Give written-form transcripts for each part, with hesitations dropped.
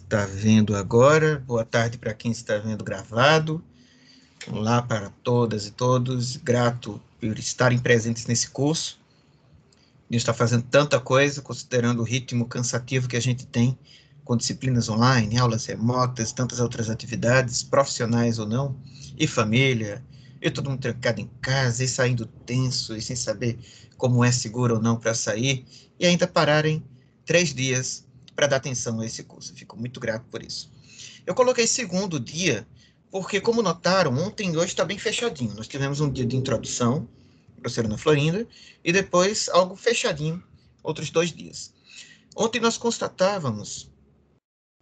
está vendo agora. Boa tarde para quem está vendo gravado. Olá para todas e todos. Grato por estarem presentes nesse curso. A gente está fazendo tanta coisa, considerando o ritmo cansativo que a gente tem com disciplinas online, aulas remotas, tantas outras atividades, profissionais ou não, e família, e todo mundo trancado em casa, e saindo tenso, e sem saber como é seguro ou não para sair, e ainda pararem 3 dias para dar atenção a esse curso. Fico muito grato por isso. Eu coloquei segundo dia, porque, como notaram, ontem e hoje está bem fechadinho. Nós tivemos um dia de introdução, professora Ana Florinda, e depois algo fechadinho, outros 2 dias. Ontem nós constatávamos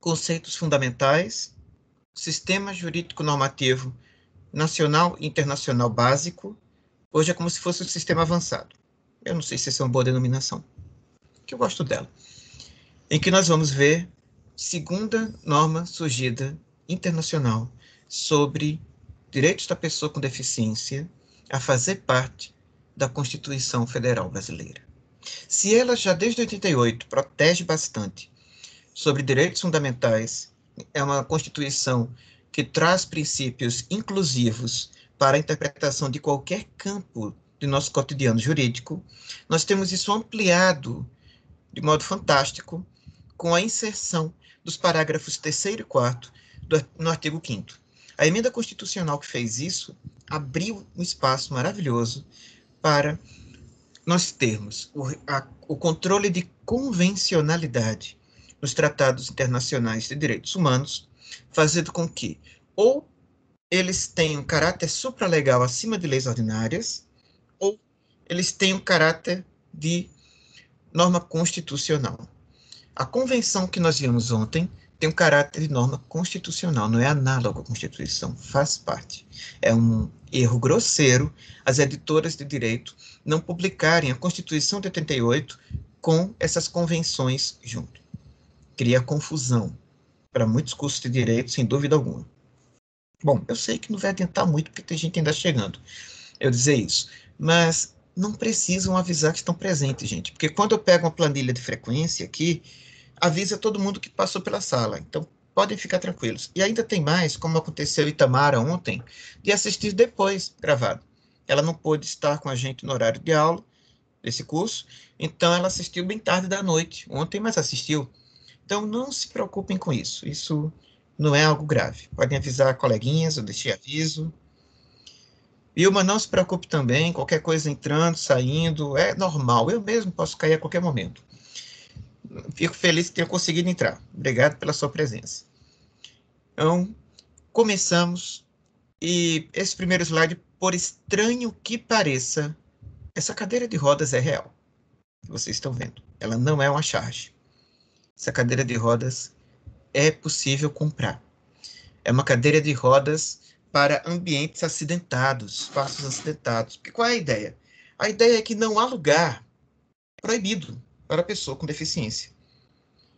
conceitos fundamentais, sistema jurídico normativo nacional e internacional básico. Hoje é como se fosse um sistema avançado. Eu não sei se essa é uma boa denominação, que eu gosto dela. Em que nós vamos ver segunda norma surgida internacional sobre direitos da pessoa com deficiência a fazer parte da Constituição Federal Brasileira. Se ela já desde 88 protege bastante sobre direitos fundamentais, é uma Constituição que traz princípios inclusivos para a interpretação de qualquer campo do nosso cotidiano jurídico, nós temos isso ampliado de modo fantástico com a inserção dos parágrafos 3º e 4º no artigo 5º. A emenda constitucional que fez isso abriu um espaço maravilhoso para nós termos o controle de convencionalidade nos tratados internacionais de direitos humanos, fazendo com que ou eles tenham caráter supralegal acima de leis ordinárias, ou eles tenham caráter de norma constitucional. A convenção que nós vimos ontem tem um caráter de norma constitucional, não é análogo à Constituição, faz parte. É um erro grosseiro as editoras de direito não publicarem a Constituição de 88 com essas convenções junto. Cria confusão para muitos cursos de direito, sem dúvida alguma. Bom, eu sei que não vai adiantar muito, porque tem gente ainda chegando, eu dizer isso, mas não precisam avisar que estão presentes, gente, porque quando eu pego uma planilha de frequência aqui, avisa todo mundo que passou pela sala, então podem ficar tranquilos. E ainda tem mais, como aconteceu em Itamara ontem, de assistir depois, gravado. Ela não pôde estar com a gente no horário de aula desse curso, então ela assistiu bem tarde da noite, ontem, mas assistiu. Então não se preocupem com isso, isso não é algo grave. Podem avisar coleguinhas, eu deixei aviso. Vilma, não se preocupe também, qualquer coisa entrando, saindo, é normal, eu mesmo posso cair a qualquer momento. Fico feliz que tenha conseguido entrar. Obrigado pela sua presença. Então, começamos. E esse primeiro slide, por estranho que pareça, essa cadeira de rodas é real. Vocês estão vendo. Ela não é uma charge. Essa cadeira de rodas é possível comprar. É uma cadeira de rodas para ambientes acidentados, espaços acidentados. Porque qual é a ideia? A ideia é que não há lugar proibido para a pessoa com deficiência.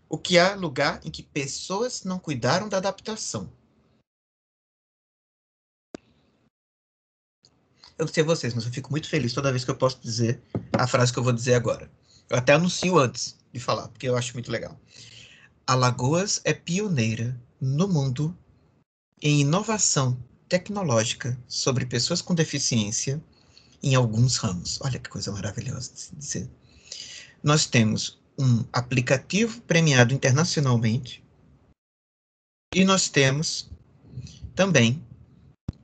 O que há lugar em que pessoas não cuidaram da adaptação. Eu não sei vocês, mas eu fico muito feliz toda vez que eu posso dizer a frase que eu vou dizer agora. Eu até anuncio antes de falar, porque eu acho muito legal. Alagoas é pioneira no mundo em inovação tecnológica sobre pessoas com deficiência em alguns ramos. Olha que coisa maravilhosa de se dizer. Nós temos um aplicativo premiado internacionalmente e nós temos também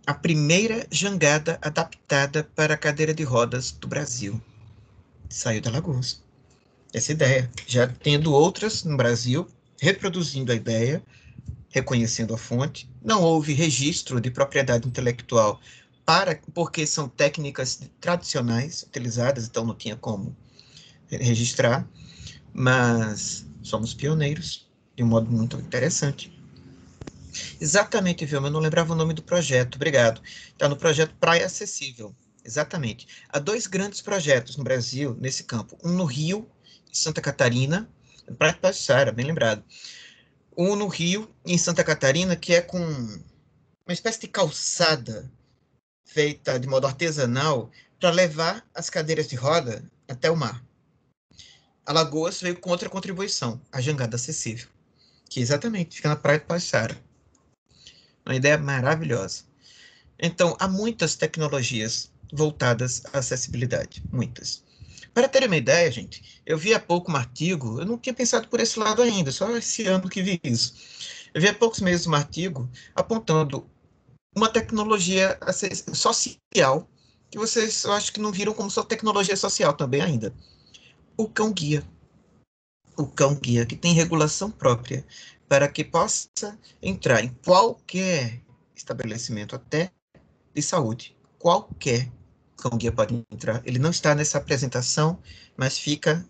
a primeira jangada adaptada para a cadeira de rodas do Brasil. Saiu da Alagoas. Essa ideia. Já tendo outras no Brasil, reproduzindo a ideia, reconhecendo a fonte. Não houve registro de propriedade intelectual porque são técnicas tradicionais utilizadas, então não tinha como registrar, mas somos pioneiros de um modo muito interessante. Exatamente, Vilma, eu não lembrava o nome do projeto, obrigado. Está no projeto Praia Acessível, exatamente. Há 2 grandes projetos no Brasil, nesse campo. Um no Rio, em Santa Catarina, Praia Pajuçara, bem lembrado. Um no Rio, em Santa Catarina, que é com uma espécie de calçada feita de modo artesanal para levar as cadeiras de roda até o mar. Alagoas veio com outra contribuição, a jangada acessível, que exatamente fica na Praia do Passara. Uma ideia maravilhosa. Então, há muitas tecnologias voltadas à acessibilidade, muitas. Para ter uma ideia, gente, eu vi há pouco um artigo, eu não tinha pensado por esse lado ainda, só esse ano que vi isso. Eu vi há poucos meses um artigo apontando uma tecnologia social que vocês, eu acho que não viram como só tecnologia social também ainda. O cão-guia. O cão-guia que tem regulação própria para que possa entrar em qualquer estabelecimento, até de saúde. Qualquer cão-guia pode entrar. Ele não está nessa apresentação, mas fica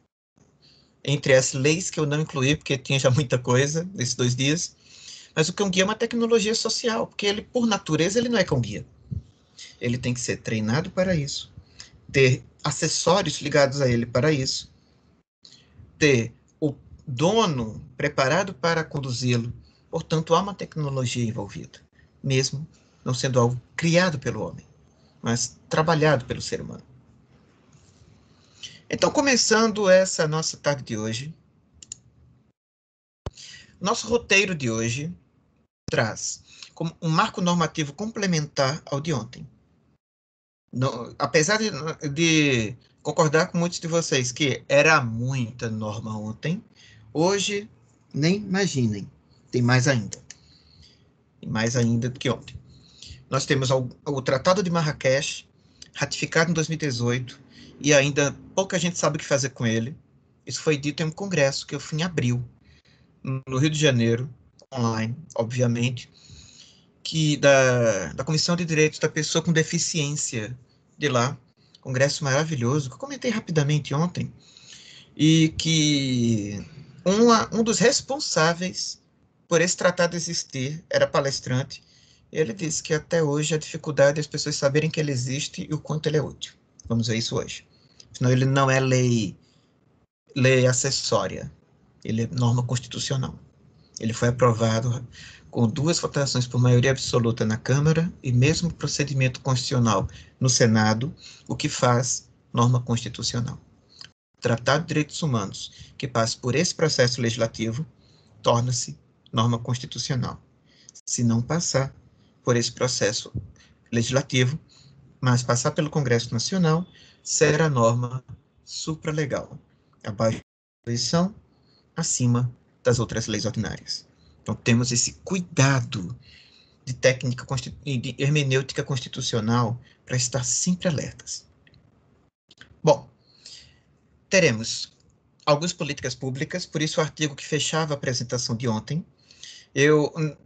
entre as leis que eu não incluí, porque tinha já muita coisa nesses 2 dias. Mas o cão-guia é uma tecnologia social, porque ele, por natureza, ele não é cão-guia. Ele tem que ser treinado para isso, ter acessórios ligados a ele para isso, ter o dono preparado para conduzi-lo. Portanto, há uma tecnologia envolvida, mesmo não sendo algo criado pelo homem, mas trabalhado pelo ser humano. Então, começando essa nossa tarde de hoje, nosso roteiro de hoje traz como um marco normativo complementar ao de ontem. Apesar de concordar com muitos de vocês que era muita norma ontem, hoje nem imaginem, tem mais ainda. Tem mais ainda do que ontem. Nós temos o Tratado de Marrakech, ratificado em 2018, e ainda pouca gente sabe o que fazer com ele. Isso foi dito em um congresso que eu fui em abril, no Rio de Janeiro, online, obviamente, que da Comissão de Direitos da Pessoa com Deficiência de lá, congresso maravilhoso, que eu comentei rapidamente ontem, e que um dos responsáveis por esse tratado existir era palestrante. Ele disse que até hoje a dificuldade é as pessoas saberem que ele existe e o quanto ele é útil. Vamos ver isso hoje. Senão ele não é lei acessória, ele é norma constitucional. Ele foi aprovado com 2 votações por maioria absoluta na Câmara e mesmo procedimento constitucional no Senado, o que faz norma constitucional. O Tratado de Direitos Humanos, que passa por esse processo legislativo, torna-se norma constitucional. Se não passar por esse processo legislativo, mas passar pelo Congresso Nacional, será norma supralegal, abaixo da Constituição, acima das outras leis ordinárias. Então, temos esse cuidado de técnica e de hermenêutica constitucional para estar sempre alertas. Bom, teremos algumas políticas públicas, por isso o artigo que fechava a apresentação de ontem.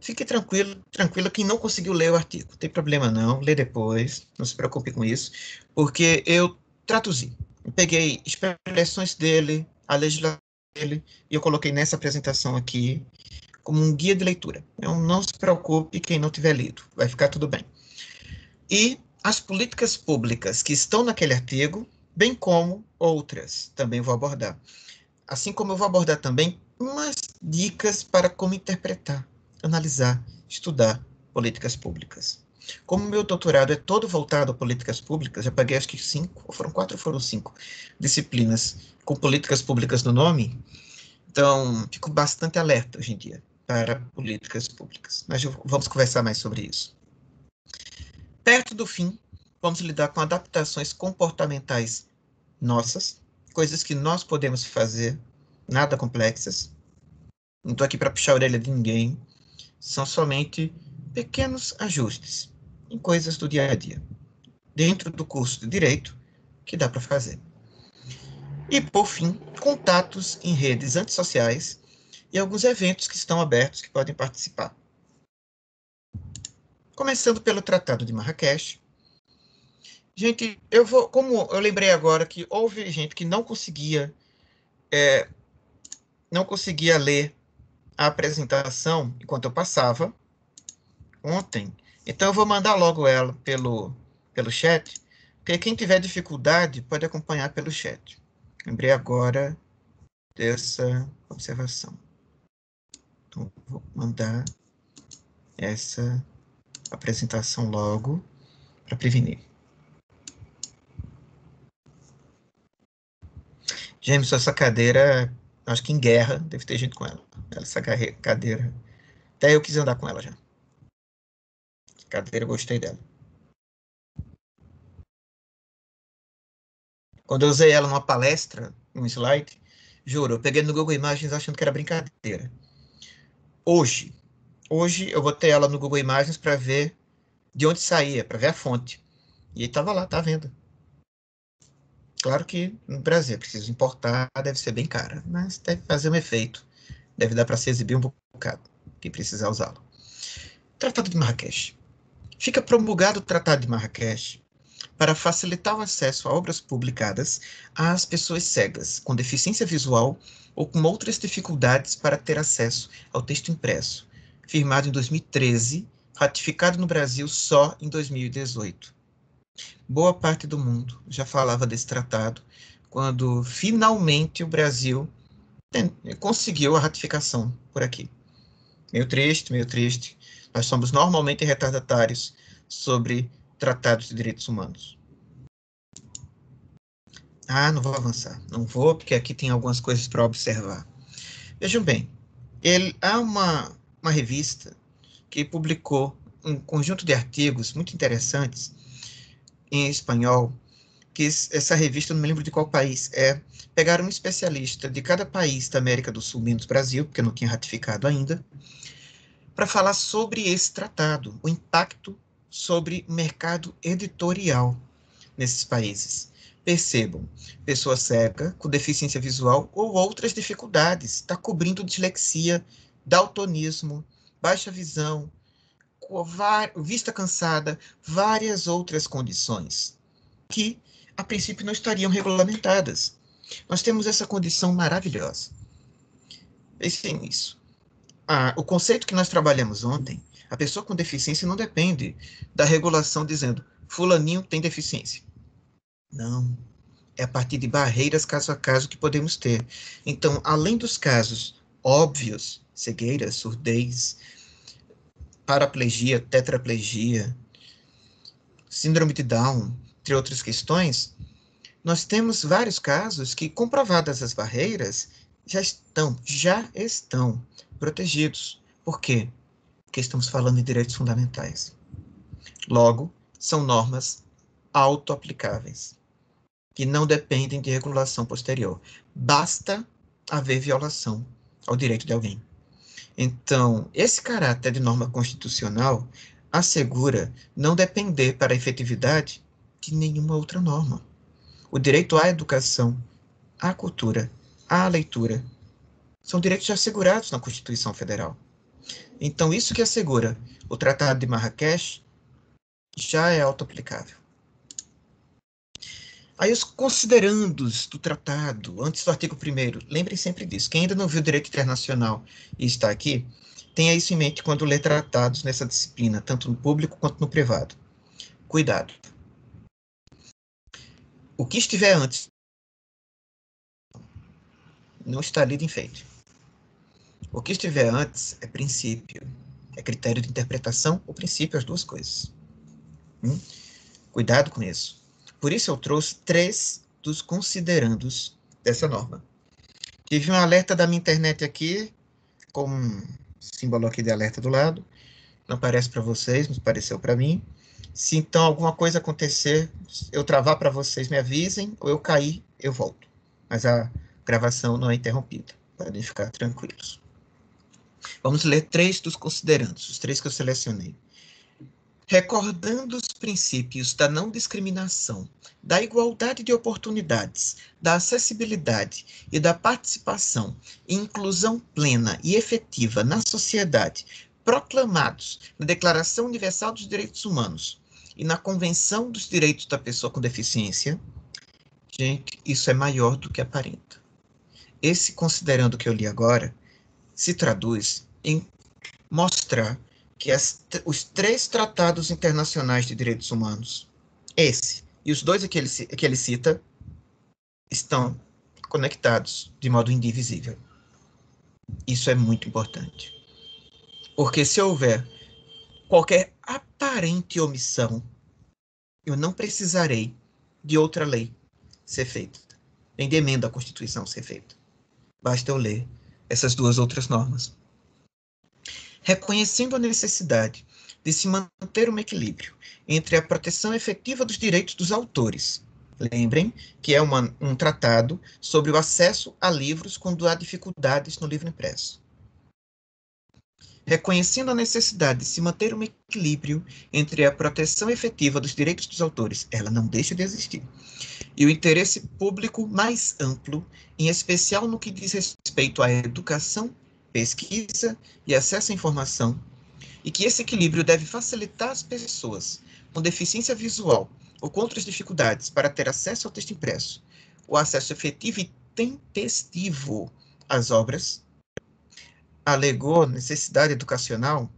Fique tranquilo quem não conseguiu ler o artigo, não tem problema não, lê depois, não se preocupe com isso, porque eu traduzi, eu peguei expressões dele, a legislação dele, e eu coloquei nessa apresentação aqui, como um guia de leitura. Então, não se preocupe quem não tiver lido, vai ficar tudo bem. E as políticas públicas que estão naquele artigo, bem como outras, também vou abordar. Assim como eu vou abordar também umas dicas para como interpretar, analisar, estudar políticas públicas. Como meu doutorado é todo voltado a políticas públicas, já paguei acho que 5, ou foram 4 ou foram 5 disciplinas com políticas públicas no nome, então fico bastante alerta hoje em dia para políticas públicas. Mas vamos conversar mais sobre isso. Perto do fim, vamos lidar com adaptações comportamentais nossas, coisas que nós podemos fazer, nada complexas. Não estou aqui para puxar a orelha de ninguém. São somente pequenos ajustes em coisas do dia a dia, dentro do curso de Direito, que dá para fazer. E, por fim, contatos em redes antissociais e alguns eventos que estão abertos que podem participar. Começando pelo Tratado de Marrakech. Gente, como eu lembrei agora que houve gente que não conseguia ler a apresentação enquanto eu passava ontem, então eu vou mandar logo ela pelo chat, porque quem tiver dificuldade pode acompanhar pelo chat. Lembrei agora dessa observação. Então, vou mandar essa apresentação logo para prevenir. James, essa cadeira Acho que em guerra deve ter gente com ela. Essa cadeira. Até eu quis andar com ela já. Cadeira, eu gostei dela. Quando eu usei ela numa palestra, um slide, juro, eu peguei no Google Imagens achando que era brincadeira. Hoje, hoje eu botei ela no Google Imagens para ver de onde saía, para ver a fonte. E estava lá, tá vendo? Claro que no Brasil é preciso importar, deve ser bem cara, mas deve fazer um efeito. Deve dar para se exibir um bocado, quem precisar usá-lo. Tratado de Marrakech. Fica promulgado o Tratado de Marrakech para facilitar o acesso a obras publicadas às pessoas cegas, com deficiência visual ou com outras dificuldades para ter acesso ao texto impresso, firmado em 2013, ratificado no Brasil só em 2018. Boa parte do mundo já falava desse tratado, quando finalmente o Brasil conseguiu a ratificação por aqui. Meio triste, meio triste. Nós somos normalmente retardatários sobre tratados de direitos humanos. Ah, não vou avançar. Não vou, porque aqui tem algumas coisas para observar. Vejam bem, há uma revista que publicou um conjunto de artigos muito interessantes em espanhol, que essa revista, eu não me lembro de qual país é, pegaram um especialista de cada país da América do Sul, menos Brasil, porque não tinha ratificado ainda, para falar sobre esse tratado, o impacto sobre o mercado editorial nesses países. Percebam, pessoa cega, com deficiência visual ou outras dificuldades, está cobrindo dislexia, daltonismo, baixa visão, vista cansada, várias outras condições que, a princípio, não estariam regulamentadas. Nós temos essa condição maravilhosa. Pensem nisso. O conceito que nós trabalhamos ontem, a pessoa com deficiência não depende da regulação dizendo fulaninho tem deficiência. Não. É a partir de barreiras caso a caso que podemos ter. Então, além dos casos óbvios, cegueira, surdez, paraplegia, tetraplegia, síndrome de Down, entre outras questões, nós temos vários casos que, comprovadas as barreiras, já estão protegidos. Por quê? Porque estamos falando de direitos fundamentais. Logo, são normas auto-aplicáveis, que não dependem de regulação posterior. Basta haver violação ao direito de alguém. Então, esse caráter de norma constitucional assegura não depender para a efetividade de nenhuma outra norma. O direito à educação, à cultura, à leitura, são direitos assegurados na Constituição Federal. Então, isso que assegura o Tratado de Marrakech já é auto-aplicável. Aí os considerandos do tratado, antes do artigo 1º, lembrem sempre disso. Quem ainda não viu direito internacional e está aqui, tenha isso em mente quando lê tratados nessa disciplina, tanto no público quanto no privado. Cuidado. O que estiver antes não está lido em feito. O que estiver antes é princípio, é critério de interpretação ou princípio, as duas coisas. Cuidado com isso. Por isso eu trouxe 3 dos considerandos dessa norma. Tive um alerta da minha internet aqui, com um símbolo aqui de alerta do lado. Não aparece para vocês, mas apareceu para mim. Se então alguma coisa acontecer, eu travar para vocês, me avisem, ou eu cair, eu volto. Mas a gravação não é interrompida. Podem ficar tranquilos. Vamos ler 3 dos considerandos, os 3 que eu selecionei. Recordando os princípios da não discriminação, da igualdade de oportunidades, da acessibilidade e da participação e inclusão plena e efetiva na sociedade, proclamados na Declaração Universal dos Direitos Humanos e na Convenção dos Direitos da Pessoa com Deficiência, gente, isso é maior do que aparenta. Esse considerando que eu li agora, se traduz em mostrar que os 3 tratados internacionais de direitos humanos, esse e os 2 que ele cita, estão conectados de modo indivisível. Isso é muito importante. Porque se houver qualquer aparente omissão, eu não precisarei de outra lei ser feita, nem de emenda à Constituição ser feita. Basta eu ler essas duas outras normas. Reconhecendo a necessidade de se manter um equilíbrio entre a proteção efetiva dos direitos dos autores. Lembrem que é um tratado sobre o acesso a livros quando há dificuldades no livro impresso. Reconhecendo a necessidade de se manter um equilíbrio entre a proteção efetiva dos direitos dos autores, ela não deixa de existir, e o interesse público mais amplo, em especial no que diz respeito à educação, pesquisa e acesso à informação, e que esse equilíbrio deve facilitar as pessoas com deficiência visual ou com outras dificuldades para ter acesso ao texto impresso, o acesso efetivo e tempestivo às obras, alegou necessidade educacional,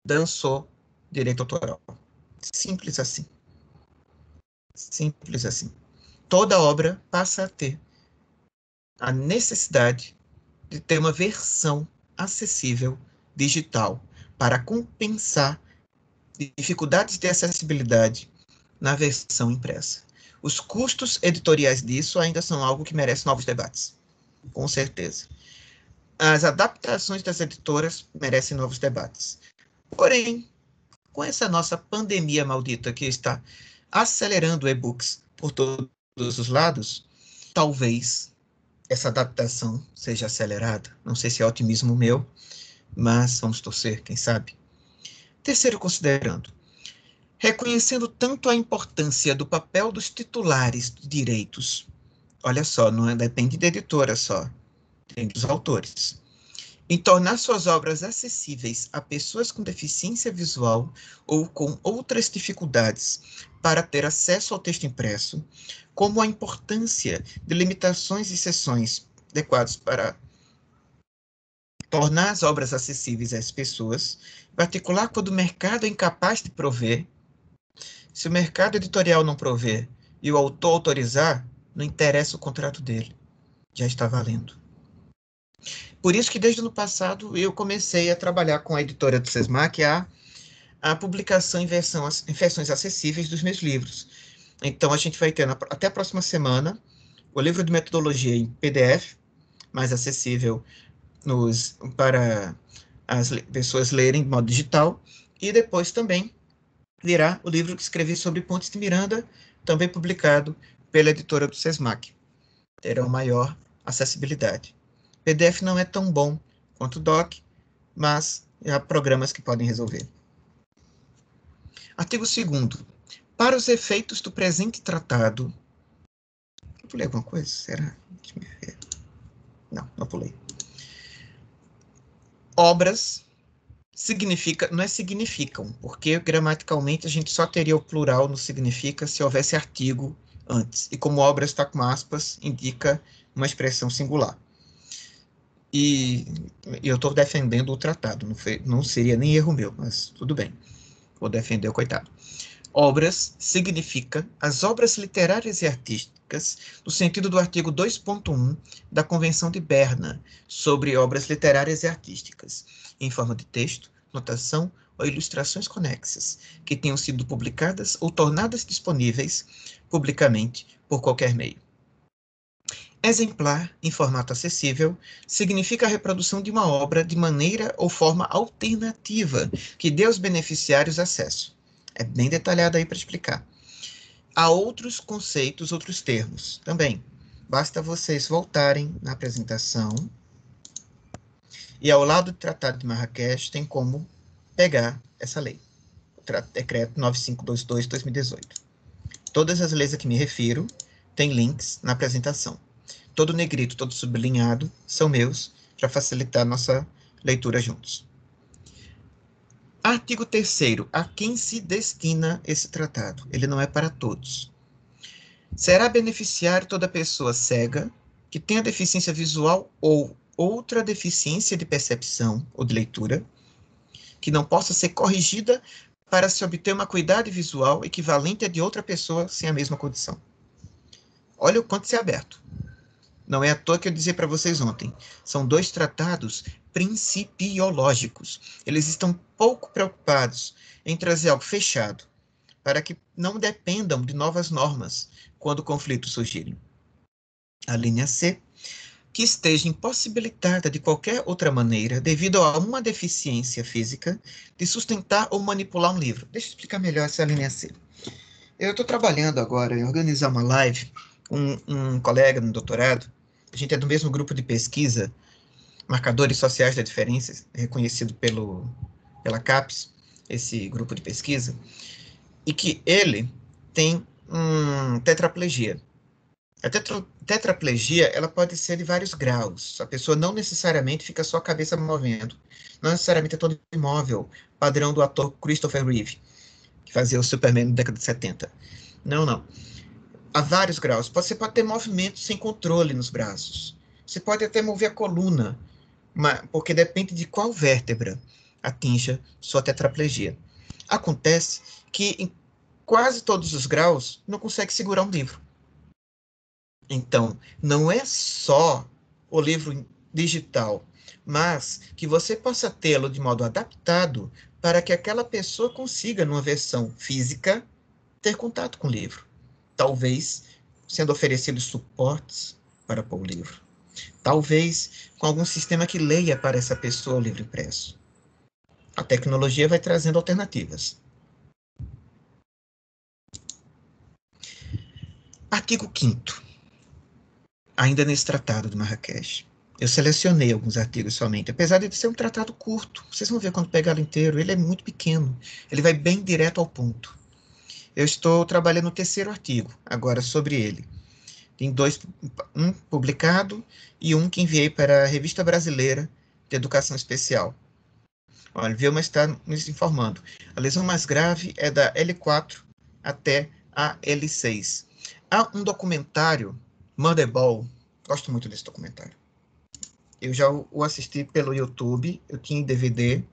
dançou direito autoral. Simples assim. Simples assim. Toda obra passa a ter a necessidade de ter uma versão acessível digital para compensar dificuldades de acessibilidade na versão impressa. Os custos editoriais disso ainda são algo que merece novos debates, com certeza. As adaptações das editoras merecem novos debates. Porém, com essa nossa pandemia maldita que está acelerando e-books por todos os lados, talvez essa adaptação seja acelerada. Não sei se é otimismo meu, mas vamos torcer, quem sabe. Terceiro, considerando, reconhecendo tanto a importância do papel dos titulares de direitos, olha só, não depende da editora só, tem dos autores, em tornar suas obras acessíveis a pessoas com deficiência visual ou com outras dificuldades para ter acesso ao texto impresso, como a importância de limitações e seções adequadas para tornar as obras acessíveis às pessoas, em particular quando o mercado é incapaz de prover. Se o mercado editorial não prover e o autor autorizar, não interessa o contrato dele, já está valendo. Por isso que desde o ano passado eu comecei a trabalhar com a editora do SESMAC a publicação em versões acessíveis dos meus livros. Então a gente vai ter até a próxima semana o livro de metodologia em PDF, mais acessível para as pessoas lerem de modo digital, e depois também virá o livro que escrevi sobre Pontes de Miranda, também publicado pela editora do SESMAC. Terão maior acessibilidade. PDF não é tão bom quanto o DOC, mas há programas que podem resolver. Artigo 2º. Para os efeitos do presente tratado... Eu pulei alguma coisa? Será? Deixa eu ver. Não pulei. Obras não é significam, porque gramaticalmente a gente só teria o plural no significa se houvesse artigo antes. E como obra está com aspas, indica uma expressão singular. E eu estou defendendo o tratado, não seria nem erro meu, mas tudo bem. Vou defender o coitado. Obras significa as obras literárias e artísticas, no sentido do artigo 2.1 da Convenção de Berna sobre obras literárias e artísticas, em forma de texto, notação ou ilustrações conexas, que tenham sido publicadas ou tornadas disponíveis publicamente por qualquer meio. Exemplar, em formato acessível, significa a reprodução de uma obra de maneira ou forma alternativa, que dê aos beneficiários acesso. É bem detalhado aí para explicar. Há outros conceitos, outros termos também. Basta vocês voltarem na apresentação e ao lado do Tratado de Marrakech tem como pegar essa lei. O Decreto 9522/2018. Todas as leis a que me refiro têm links na apresentação. Todo negrito, todo sublinhado são meus para facilitar nossa leitura juntos. Artigo 3º. A quem se destina esse tratado? Ele não é para todos. Será beneficiário toda pessoa cega que tenha deficiência visual ou outra deficiência de percepção ou de leitura, que não possa ser corrigida para se obter uma acuidade visual equivalente à de outra pessoa sem a mesma condição. Olha o quanto isso é aberto. Não é à toa que eu dizia para vocês ontem. São dois tratados principiológicos. Eles estão pouco preocupados em trazer algo fechado, para que não dependam de novas normas quando conflitos surgirem. A linha C. que esteja impossibilitada de qualquer outra maneira, devido a uma deficiência física, de sustentar ou manipular um livro. Deixa eu explicar melhor essa linha C. Eu estou trabalhando agora em organizar uma live com um colega no doutorado. A gente é do mesmo grupo de pesquisa, Marcadores Sociais da Diferença, reconhecido pela CAPES, esse grupo de pesquisa, e que ele tem tetraplegia. A tetraplegia, ela pode ser de vários graus. A pessoa não necessariamente fica só a cabeça movendo. Não necessariamente é todo imóvel, padrão do ator Christopher Reeve, que fazia o Superman na década de 70. Não, não. Há vários graus. Você pode ter movimento sem controle nos braços. Você pode até mover a coluna, porque depende de qual vértebra atinja sua tetraplegia. Acontece que em quase todos os graus não consegue segurar um livro. Então, não é só o livro digital, mas que você possa tê-lo de modo adaptado para que aquela pessoa consiga, numa versão física, ter contato com o livro. Talvez sendo oferecidos suportes para pôr o livro. Talvez com algum sistema que leia para essa pessoa o livro impresso. A tecnologia vai trazendo alternativas. Artigo 5º. Ainda nesse tratado de Marrakech. Eu selecionei alguns artigos somente, apesar de ser um tratado curto. Vocês vão ver quando pegar ele inteiro, ele é muito pequeno. Ele vai bem direto ao ponto. Eu estou trabalhando no 3º artigo, agora sobre ele. Tem 2, um publicado e um que enviei para a Revista Brasileira de Educação Especial. Olha, Vilma está nos informando. A lesão mais grave é da L4 até a L6. Há um documentário, Motherball, gosto muito desse documentário. Eu já o assisti pelo YouTube, eu tinha em DVD,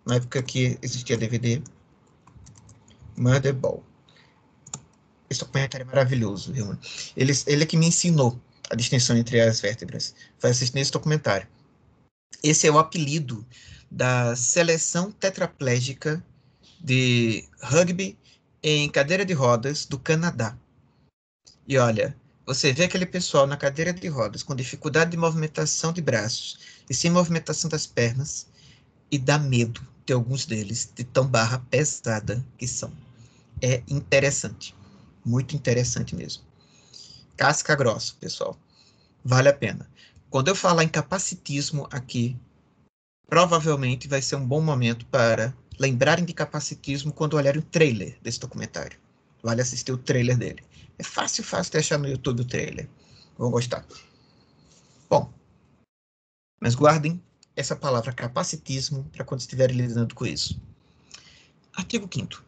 na época que existia DVD. Motherball. Esse documentário é maravilhoso, Vilma. Ele é que me ensinou a distinção entre as vértebras. Vai assistir nesse documentário. Esse é o apelido da seleção tetraplégica de rugby em cadeira de rodas do Canadá. E olha, você vê aquele pessoal na cadeira de rodas com dificuldade de movimentação de braços e sem movimentação das pernas, e dá medo de alguns deles, de tão barra pesada que são. É interessante, muito interessante mesmo. Casca grossa, pessoal, vale a pena. Quando eu falar em capacitismo aqui, provavelmente vai ser um bom momento para lembrarem de capacitismo quando olharem o trailer desse documentário. Vale assistir o trailer dele. É fácil de achar no YouTube o trailer. Vão gostar. Bom, mas guardem essa palavra capacitismo para quando estiverem lidando com isso. Artigo 5º.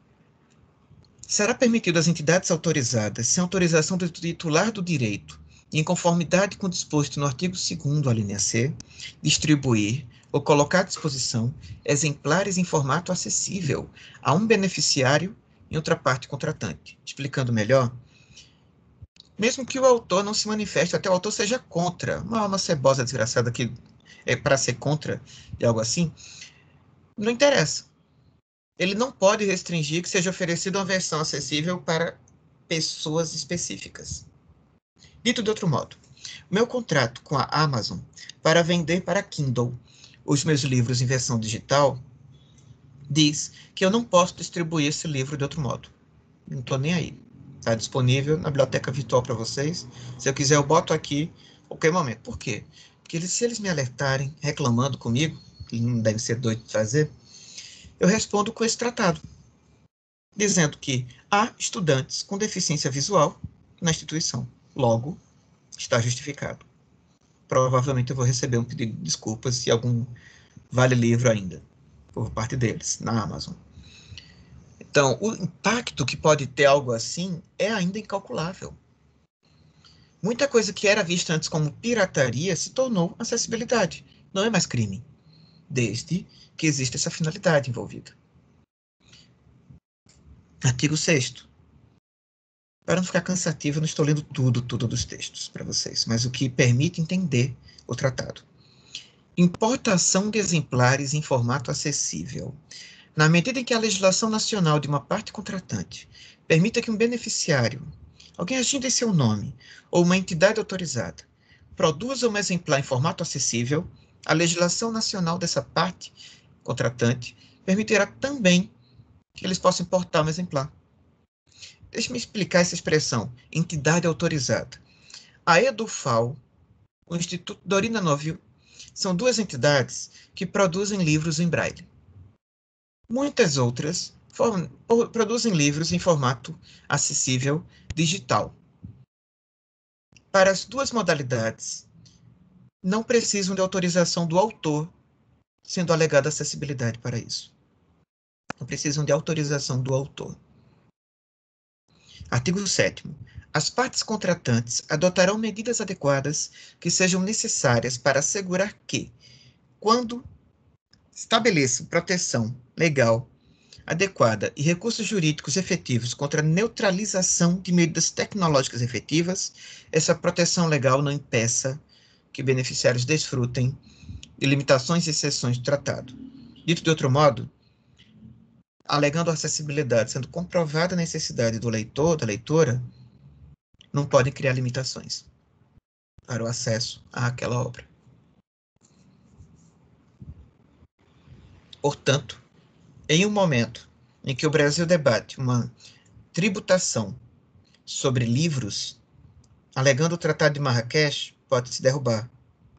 Será permitido às entidades autorizadas, sem autorização do titular do direito, e em conformidade com o disposto no artigo 2º, a linha C, distribuir ou colocar à disposição exemplares em formato acessível a um beneficiário em outra parte contratante. Explicando melhor, mesmo que o autor não se manifeste, até o autor seja contra, uma alma cebosa desgraçada que é para ser contra de algo assim, não interessa. Ele não pode restringir que seja oferecida uma versão acessível para pessoas específicas. Dito de outro modo, o meu contrato com a Amazon para vender para Kindle os meus livros em versão digital diz que eu não posso distribuir esse livro de outro modo. Não estou nem aí. Está disponível na biblioteca virtual para vocês. Se eu quiser, eu boto aqui a qualquer momento. Por quê? Porque se eles me alertarem, reclamando comigo, que não deve ser doido de fazer, eu respondo com esse tratado, dizendo que há estudantes com deficiência visual na instituição. Logo, está justificado. Provavelmente eu vou receber um pedido de desculpas e algum vale-livro ainda, por parte deles, na Amazon. Então, o impacto que pode ter algo assim é ainda incalculável. Muita coisa que era vista antes como pirataria se tornou acessibilidade. Não é mais crime, desde que existe essa finalidade envolvida. Artigo 6º. Para não ficar cansativo, eu não estou lendo tudo dos textos para vocês, mas o que permite entender o tratado. Importação de exemplares em formato acessível. Na medida em que a legislação nacional de uma parte contratante permita que um beneficiário, alguém agindo em seu nome, ou uma entidade autorizada, produza um exemplar em formato acessível, a legislação nacional dessa parte contratante permitirá também que eles possam importar um exemplar. Deixe-me explicar essa expressão, entidade autorizada. A EduFal, o Instituto Dorina Novil, são duas entidades que produzem livros em braille. Muitas outras produzem livros em formato acessível digital. Para as duas modalidades, não precisam de autorização do autor, sendo alegada acessibilidade para isso. Não precisam de autorização do autor. Artigo 7º. As partes contratantes adotarão medidas adequadas que sejam necessárias para assegurar que, quando estabeleçam proteção legal adequada e recursos jurídicos efetivos contra a neutralização de medidas tecnológicas efetivas, essa proteção legal não impeça que beneficiários desfrutem de limitações e exceções do tratado. Dito de outro modo, alegando acessibilidade, sendo comprovada a necessidade do leitor, da leitora, não podem criar limitações para o acesso àquela obra. Portanto, em um momento em que o Brasil debate uma tributação sobre livros, alegando o Tratado de Marrakech, pode-se derrubar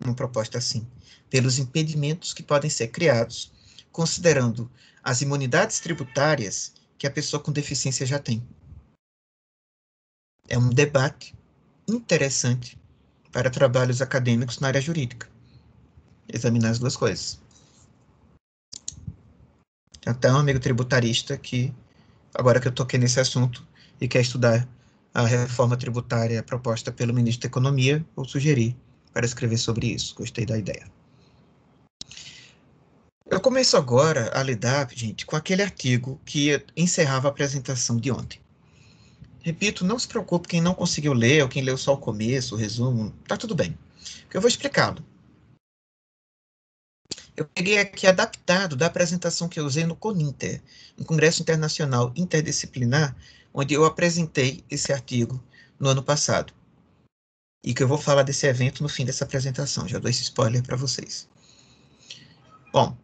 uma proposta assim, pelos impedimentos que podem ser criados, considerando as imunidades tributárias que a pessoa com deficiência já tem. É um debate interessante para trabalhos acadêmicos na área jurídica. Examinar as duas coisas. Tem até um amigo tributarista que, agora que eu toquei nesse assunto e quer estudar a reforma tributária proposta pelo ministro da Economia, vou sugerir para escrever sobre isso. Gostei da ideia. Eu começo agora a lidar, gente, com aquele artigo que encerrava a apresentação de ontem. Repito, não se preocupe quem não conseguiu ler ou quem leu só o começo, o resumo, tá tudo bem. Porque eu vou explicá-lo. Eu peguei aqui adaptado da apresentação que eu usei no CONINTER, no Congresso Internacional Interdisciplinar, onde eu apresentei esse artigo no ano passado. E que eu vou falar desse evento no fim dessa apresentação. Já dou esse spoiler para vocês. Bom,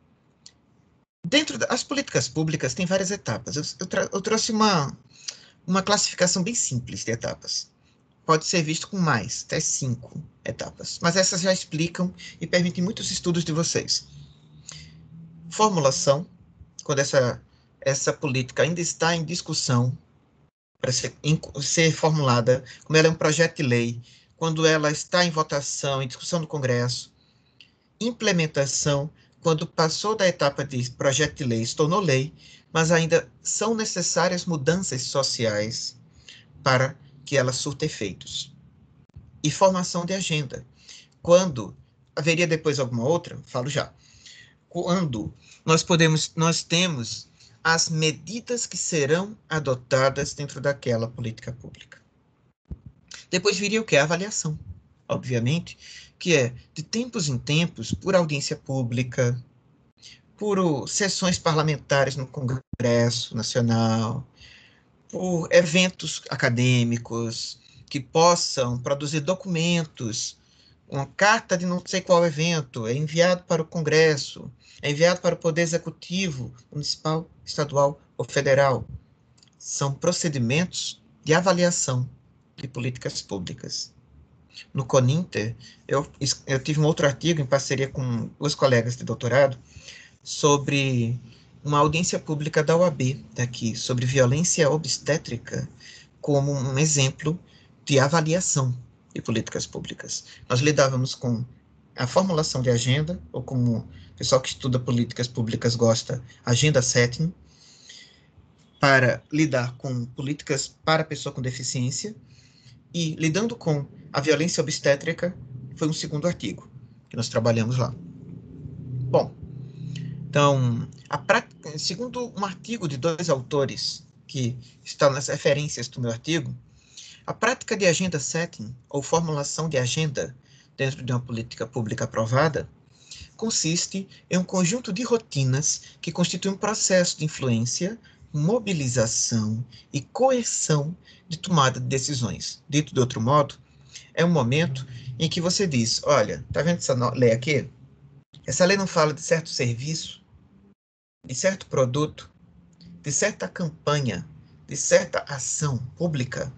dentro das políticas públicas tem várias etapas. Eu trouxe uma classificação bem simples de etapas. Pode ser visto com mais, até 5 etapas. Mas essas já explicam e permitem muitos estudos de vocês. Formulação, quando essa política ainda está em discussão para ser formulada, como ela é um projeto de lei, quando ela está em votação, em discussão no Congresso. Implementação, quando passou da etapa de projeto de lei, se tornou lei, mas ainda são necessárias mudanças sociais para que ela surta efeitos. E formação de agenda. Quando haveria depois alguma outra, falo já. Quando nós temos as medidas que serão adotadas dentro daquela política pública. Depois viria o que? A avaliação, obviamente, que é de tempos em tempos, por audiência pública, por sessões parlamentares no Congresso Nacional, por eventos acadêmicos que possam produzir documentos, uma carta de não sei qual evento, é enviado para o Congresso, é enviado para o Poder Executivo, municipal, estadual ou federal. São procedimentos de avaliação de políticas públicas. No CONINTER, eu tive um outro artigo em parceria com 2 colegas de doutorado sobre uma audiência pública da OAB, daqui, sobre violência obstétrica, como um exemplo de avaliação de políticas públicas. Nós lidávamos com a formulação de agenda, ou como o pessoal que estuda políticas públicas gosta, agenda setting, para lidar com políticas para a pessoa com deficiência, e lidando com a violência obstétrica, foi um segundo artigo que nós trabalhamos lá. Bom, então, segundo um artigo de 2 autores, que estão nas referências do meu artigo, a prática de agenda setting, ou formulação de agenda dentro de uma política pública aprovada, consiste em um conjunto de rotinas que constituem um processo de influência, mobilização e coerção de tomada de decisões. Dito de outro modo, É um momento em que você diz, olha, tá vendo essa lei aqui? Essa lei não fala de certo serviço, de certo produto, de certa campanha, de certa ação pública.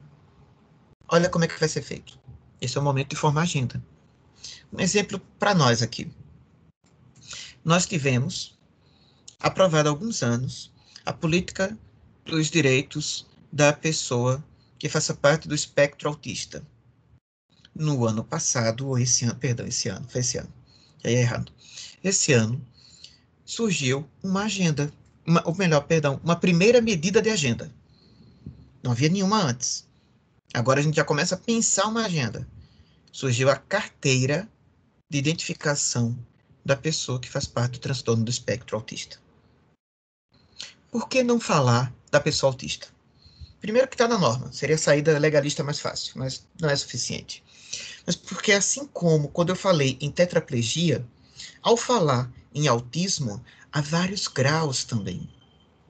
Olha como é que vai ser feito. Esse é o momento de formar agenda. Um exemplo para nós aqui. Nós tivemos, aprovado há alguns anos, a política dos direitos da pessoa que faça parte do espectro autista. No ano passado, ou esse ano, perdão, foi esse ano, já ia errado. Esse ano surgiu uma agenda, ou melhor, perdão, uma primeira medida de agenda. Não havia nenhuma antes. Agora a gente já começa a pensar uma agenda. Surgiu a carteira de identificação da pessoa que faz parte do transtorno do espectro autista. Por que não falar da pessoa autista? Primeiro que está na norma, seria a saída legalista mais fácil, mas não é suficiente. Mas porque assim como quando eu falei em tetraplegia, ao falar em autismo, há vários graus também.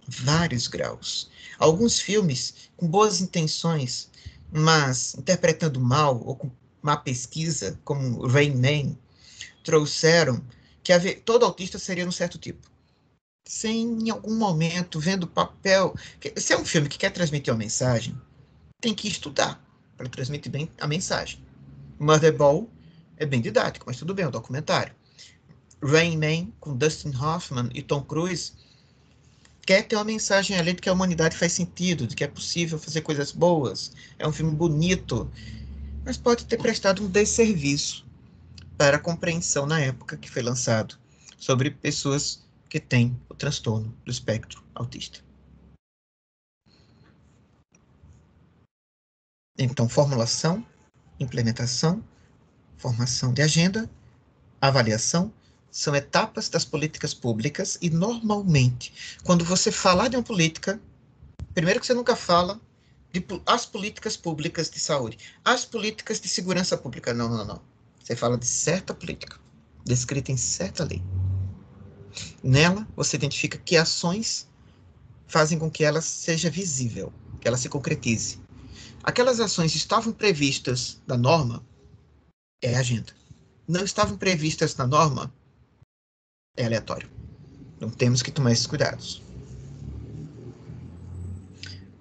Vários graus. Alguns filmes com boas intenções, mas interpretando mal ou com má pesquisa, como Rain Man, trouxeram que todo autista seria um certo tipo. Sem, em algum momento, vendo o papel. Se é um filme que quer transmitir uma mensagem, tem que estudar para transmitir bem a mensagem. Motherball é bem didático, mas tudo bem, é um documentário. Rain Man, com Dustin Hoffman e Tom Cruise, quer ter uma mensagem ali de que a humanidade faz sentido, de que é possível fazer coisas boas. É um filme bonito, mas pode ter prestado um desserviço para a compreensão na época que foi lançado sobre pessoas que têm o transtorno do espectro autista. Então, formulação, implementação, formação de agenda, avaliação, são etapas das políticas públicas e, normalmente, quando você falar de uma política, primeiro que você nunca fala de as políticas públicas de saúde, as políticas de segurança pública. Não, não, não. Você fala de certa política, descrita em certa lei. Nela, você identifica que ações fazem com que ela seja visível, que ela se concretize. Aquelas ações estavam previstas na norma, é agenda. Não estavam previstas na norma, é aleatório. Então temos que tomar esses cuidados.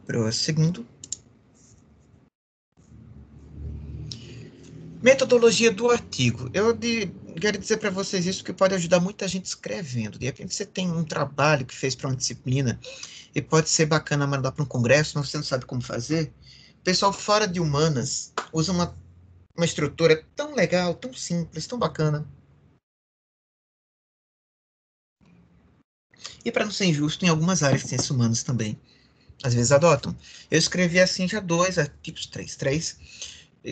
Prosseguindo. Metodologia do artigo. Quero dizer para vocês isso que pode ajudar muita gente escrevendo. De repente você tem um trabalho que fez para uma disciplina e pode ser bacana mandar para um congresso, mas você não sabe como fazer. O pessoal fora de humanas usa uma estrutura tão legal, tão simples, tão bacana. E para não ser injusto, em algumas áreas de ciências humanas também, às vezes adotam. Eu escrevi assim já 2 artigos, 3,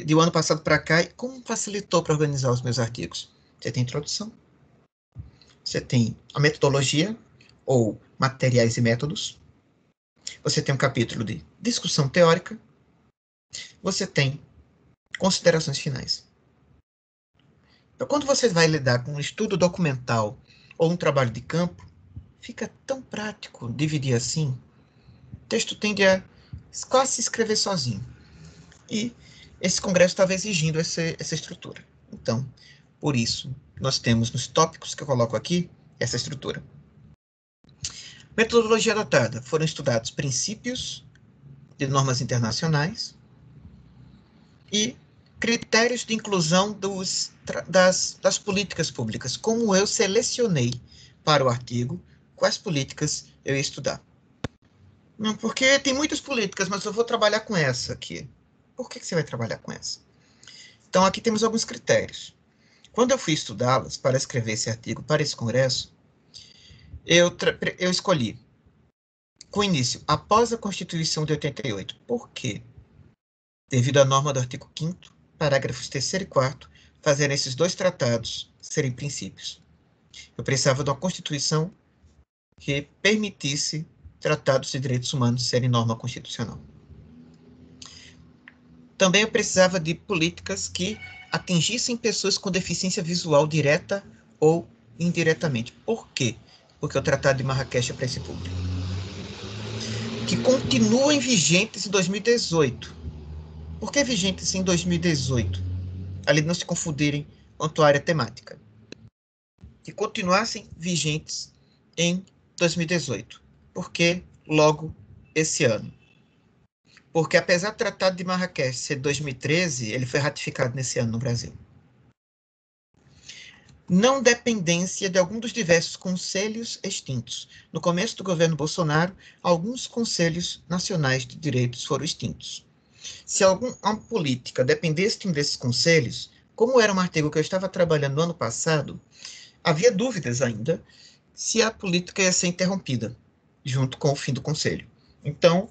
de um ano passado para cá, e como facilitou para organizar os meus artigos? Você tem introdução, você tem a metodologia, ou materiais e métodos, você tem um capítulo de discussão teórica, você tem considerações finais. Então, quando você vai lidar com um estudo documental ou um trabalho de campo, fica tão prático dividir assim. O texto tende a quase se escrever sozinho. E esse congresso estava exigindo essa estrutura. Então, por isso, nós temos nos tópicos que eu coloco aqui, essa estrutura. Metodologia adotada. Foram estudados princípios de normas internacionais e critérios de inclusão das políticas públicas. Como eu selecionei para o artigo quais políticas eu ia estudar. Não, porque tem muitas políticas, mas eu vou trabalhar com essa aqui. Por que você vai trabalhar com essa? Então, aqui temos alguns critérios. Quando eu fui estudá-las para escrever esse artigo para esse congresso, eu escolhi com início após a Constituição de 88. Por quê? Devido à norma do artigo 5º, parágrafos 3º e 4º, fazerem esses 2 tratados serem princípios. Eu precisava de uma Constituição que permitisse tratados de direitos humanos serem norma constitucional. Também eu precisava de políticas que atingissem pessoas com deficiência visual direta ou indiretamente. Por quê? Porque o Tratado de Marrakech é para esse público. Que continuam vigentes em 2018. Por que vigentes em 2018? Ali não se confundirem quanto à área temática. Que continuassem vigentes em 2018. Por que logo esse ano? Porque apesar do Tratado de Marrakech ser de 2013, ele foi ratificado nesse ano no Brasil. Não dependência de algum dos diversos conselhos extintos. No começo do governo Bolsonaro, alguns conselhos nacionais de direitos foram extintos. Se alguma política dependesse de um desses conselhos, como era um artigo que eu estava trabalhando no ano passado, havia dúvidas ainda se a política ia ser interrompida, junto com o fim do conselho. Então,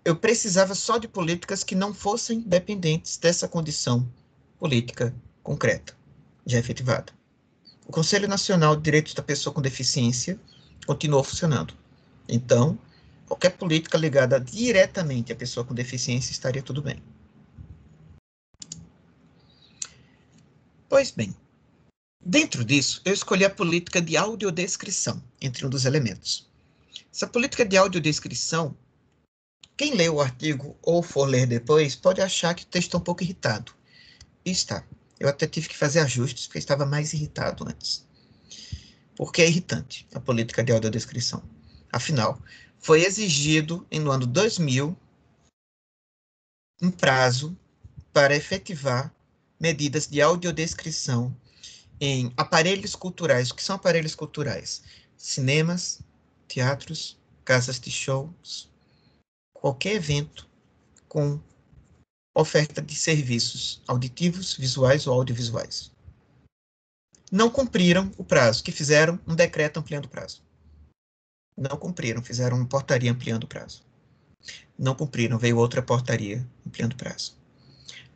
eu precisava só de políticas que não fossem dependentes dessa condição política concreta, já efetivada. O Conselho Nacional de Direitos da Pessoa com Deficiência continuou funcionando. Então, qualquer política ligada diretamente à pessoa com deficiência estaria tudo bem. Pois bem, dentro disso, eu escolhi a política de audiodescrição, entre um dos elementos. Essa política de audiodescrição, quem lê o artigo ou for ler depois, pode achar que o texto está um pouco irritado. E está. Eu até tive que fazer ajustes, porque estava mais irritado antes. Porque é irritante a política de audiodescrição. Afinal, foi exigido, no ano 2000, um prazo para efetivar medidas de audiodescrição em aparelhos culturais. O que são aparelhos culturais? Cinemas, teatros, casas de shows, qualquer evento com oferta de serviços auditivos, visuais ou audiovisuais. Não cumpriram o prazo, que fizeram um decreto ampliando o prazo. Não cumpriram, fizeram uma portaria ampliando o prazo. Não cumpriram, veio outra portaria ampliando o prazo.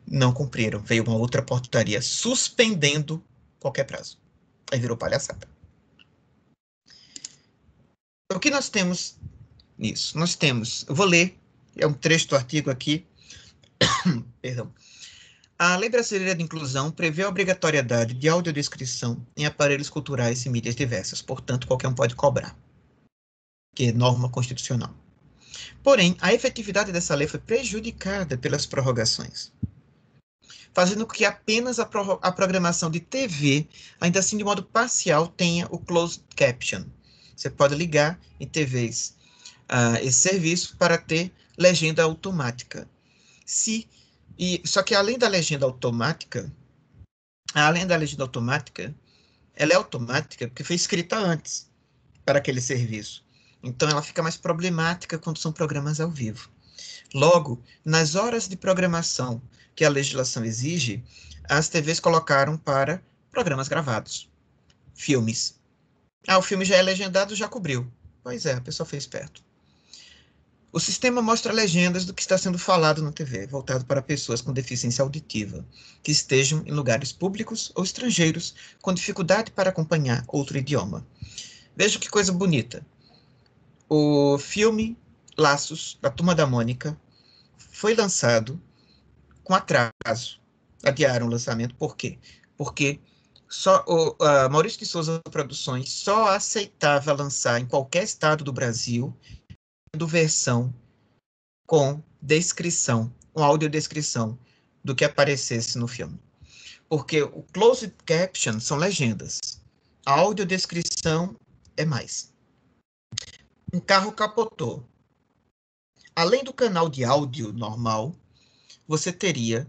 Não cumpriram, veio uma outra portaria suspendendo qualquer prazo. Aí virou palhaçada. O que nós temos nisso? Nós temos, eu vou ler, é um trecho do artigo aqui, perdão. A Lei Brasileira de Inclusão prevê a obrigatoriedade de audiodescrição em aparelhos culturais e mídias diversas, portanto, qualquer um pode cobrar, que é norma constitucional. Porém, a efetividade dessa lei foi prejudicada pelas prorrogações, fazendo com que apenas a programação de TV, ainda assim de modo parcial, tenha o closed caption. Você pode ligar em TVs esse serviço para ter legenda automática. Só que além da legenda automática, ela é automática porque foi escrita antes para aquele serviço. Então ela fica mais problemática quando são programas ao vivo. Logo, nas horas de programação que a legislação exige, as TVs colocaram para programas gravados, filmes. O filme já é legendado, já cobriu. Pois é, a pessoa foi esperto. O sistema mostra legendas do que está sendo falado na TV, voltado para pessoas com deficiência auditiva, que estejam em lugares públicos ou estrangeiros, com dificuldade para acompanhar outro idioma. Veja que coisa bonita. O filme Laços, da Turma da Mônica, foi lançado com atraso. Adiaram o lançamento, por quê? Porque Maurício de Souza Produções só aceitava lançar em qualquer estado do Brasil versão com descrição, com audiodescrição do que aparecesse no filme. Porque o closed caption são legendas. A audiodescrição é mais. Um carro capotou. Além do canal de áudio normal, você teria,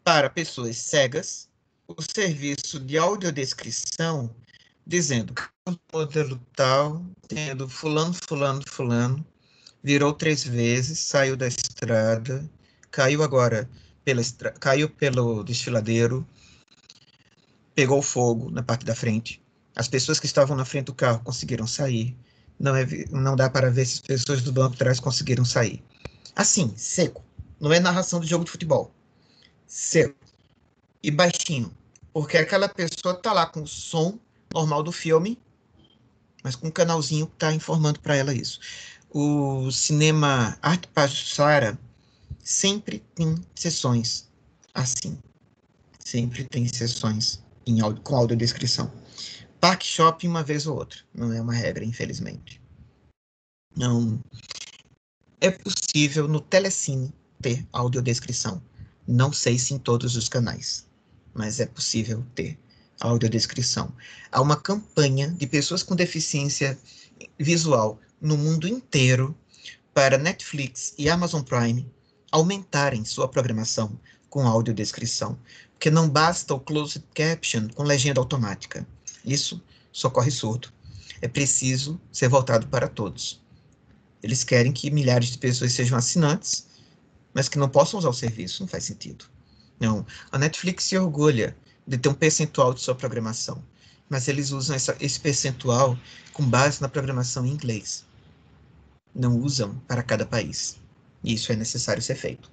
para pessoas cegas, o serviço de audiodescrição dizendo que o modelo tal, tendo fulano, fulano, fulano, virou 3 vezes, saiu da estrada, caiu agora caiu pelo desfiladeiro, pegou fogo na parte da frente. As pessoas que estavam na frente do carro conseguiram sair. Não dá para ver se as pessoas do banco de trás conseguiram sair. Assim, seco. Não é narração de jogo de futebol. Seco. E baixinho. Porque aquela pessoa tá lá com o som normal do filme, mas com um canalzinho que tá informando para ela isso. O cinema Arte Pajussara sempre tem sessões assim. Sempre tem sessões com audiodescrição. Parque Shopping uma vez ou outra. Não é uma regra, infelizmente. Não. É possível no Telecine ter audiodescrição. Não sei se em todos os canais, mas é possível ter audiodescrição. Há uma campanha de pessoas com deficiência visual no mundo inteiro para Netflix e Amazon Prime aumentarem sua programação com audiodescrição, porque não basta o closed caption com legenda automática. Isso só corre surdo. É preciso ser voltado para todos. Eles querem que milhares de pessoas sejam assinantes, mas que não possam usar o serviço. Não faz sentido. Não. A Netflix se orgulha de ter um percentual de sua programação, mas eles usam esse percentual com base na programação em inglês. Não usam para cada país. E isso é necessário ser feito.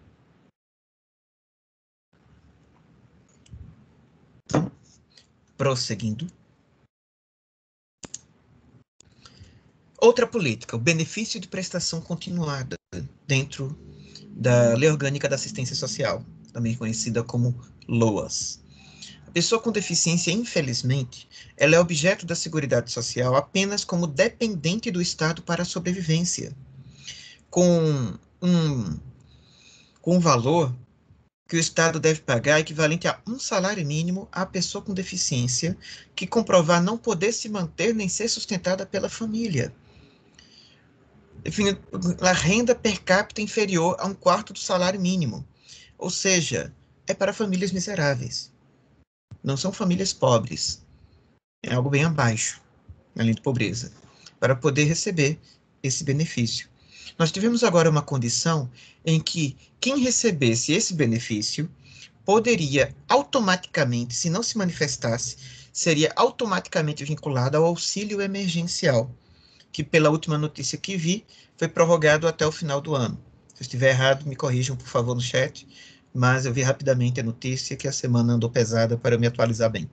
Então, prosseguindo. Outra política, o benefício de prestação continuada dentro da Lei Orgânica da Assistência Social, também conhecida como LOAS. A pessoa com deficiência, infelizmente, ela é objeto da Seguridade Social apenas como dependente do Estado para a sobrevivência, com um valor que o Estado deve pagar equivalente a um salário mínimo à pessoa com deficiência que comprovar não poder se manter nem ser sustentada pela família. A renda per capita inferior a 1/4 do salário mínimo. Ou seja, é para famílias miseráveis. Não são famílias pobres. É algo bem abaixo, além de pobreza, para poder receber esse benefício. Nós tivemos agora uma condição em que quem recebesse esse benefício poderia automaticamente, se não se manifestasse, seria automaticamente vinculado ao auxílio emergencial, que pela última notícia que vi, foi prorrogado até o final do ano. Se eu estiver errado, me corrijam, por favor, no chat, mas eu vi rapidamente a notícia que a semana andou pesada para eu me atualizar bem.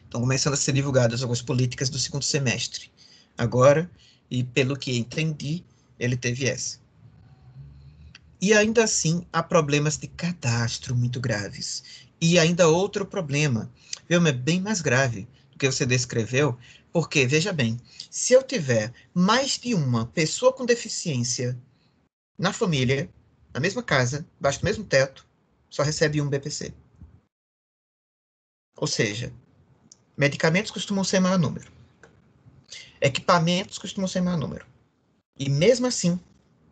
Estão começando a ser divulgadas algumas políticas do segundo semestre. Agora, e pelo que entendi, ele teve essa. E ainda assim, há problemas de cadastro muito graves. E ainda outro problema, viu, é bem mais grave do que você descreveu, porque, veja bem, se eu tiver mais de uma pessoa com deficiência na família, na mesma casa, debaixo do mesmo teto, só recebe um BPC. Ou seja, medicamentos costumam ser maior número. Equipamentos costumam ser maior número. E mesmo assim,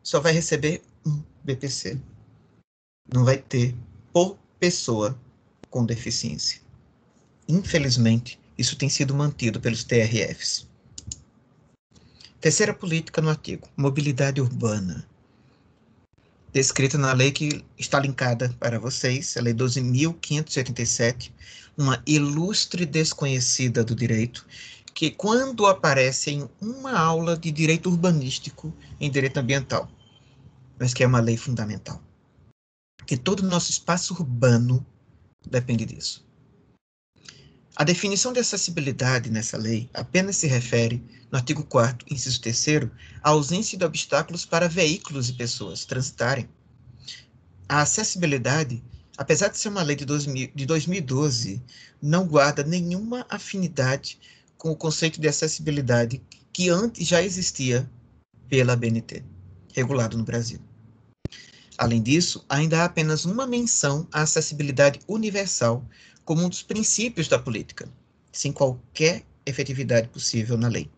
só vai receber um BPC. Não vai ter por pessoa com deficiência. Infelizmente, isso tem sido mantido pelos TRFs. Terceira política no artigo, mobilidade urbana. Descrita na lei que está linkada para vocês, a Lei 12.587, uma ilustre desconhecida do direito, que quando aparece em uma aula de direito urbanístico em direito ambiental, mas que é uma lei fundamental. Que todo o nosso espaço urbano depende disso. A definição de acessibilidade nessa lei apenas se refere, no artigo 4º, inciso 3º, à ausência de obstáculos para veículos e pessoas transitarem. A acessibilidade, apesar de ser uma lei de 2012, não guarda nenhuma afinidade com o conceito de acessibilidade que antes já existia pela ABNT, regulado no Brasil. Além disso, ainda há apenas uma menção à acessibilidade universal como um dos princípios da política, sem qualquer efetividade possível na lei.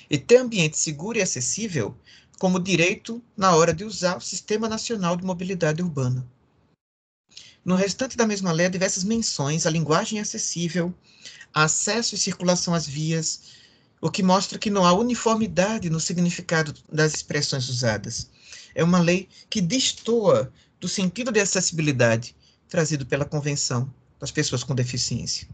E ter ambiente seguro e acessível como direito na hora de usar o Sistema Nacional de Mobilidade Urbana. No restante da mesma lei, há diversas menções à linguagem acessível, acesso e circulação às vias, o que mostra que não há uniformidade no significado das expressões usadas. É uma lei que destoa do sentido de acessibilidade trazido pela Convenção das Pessoas com Deficiência.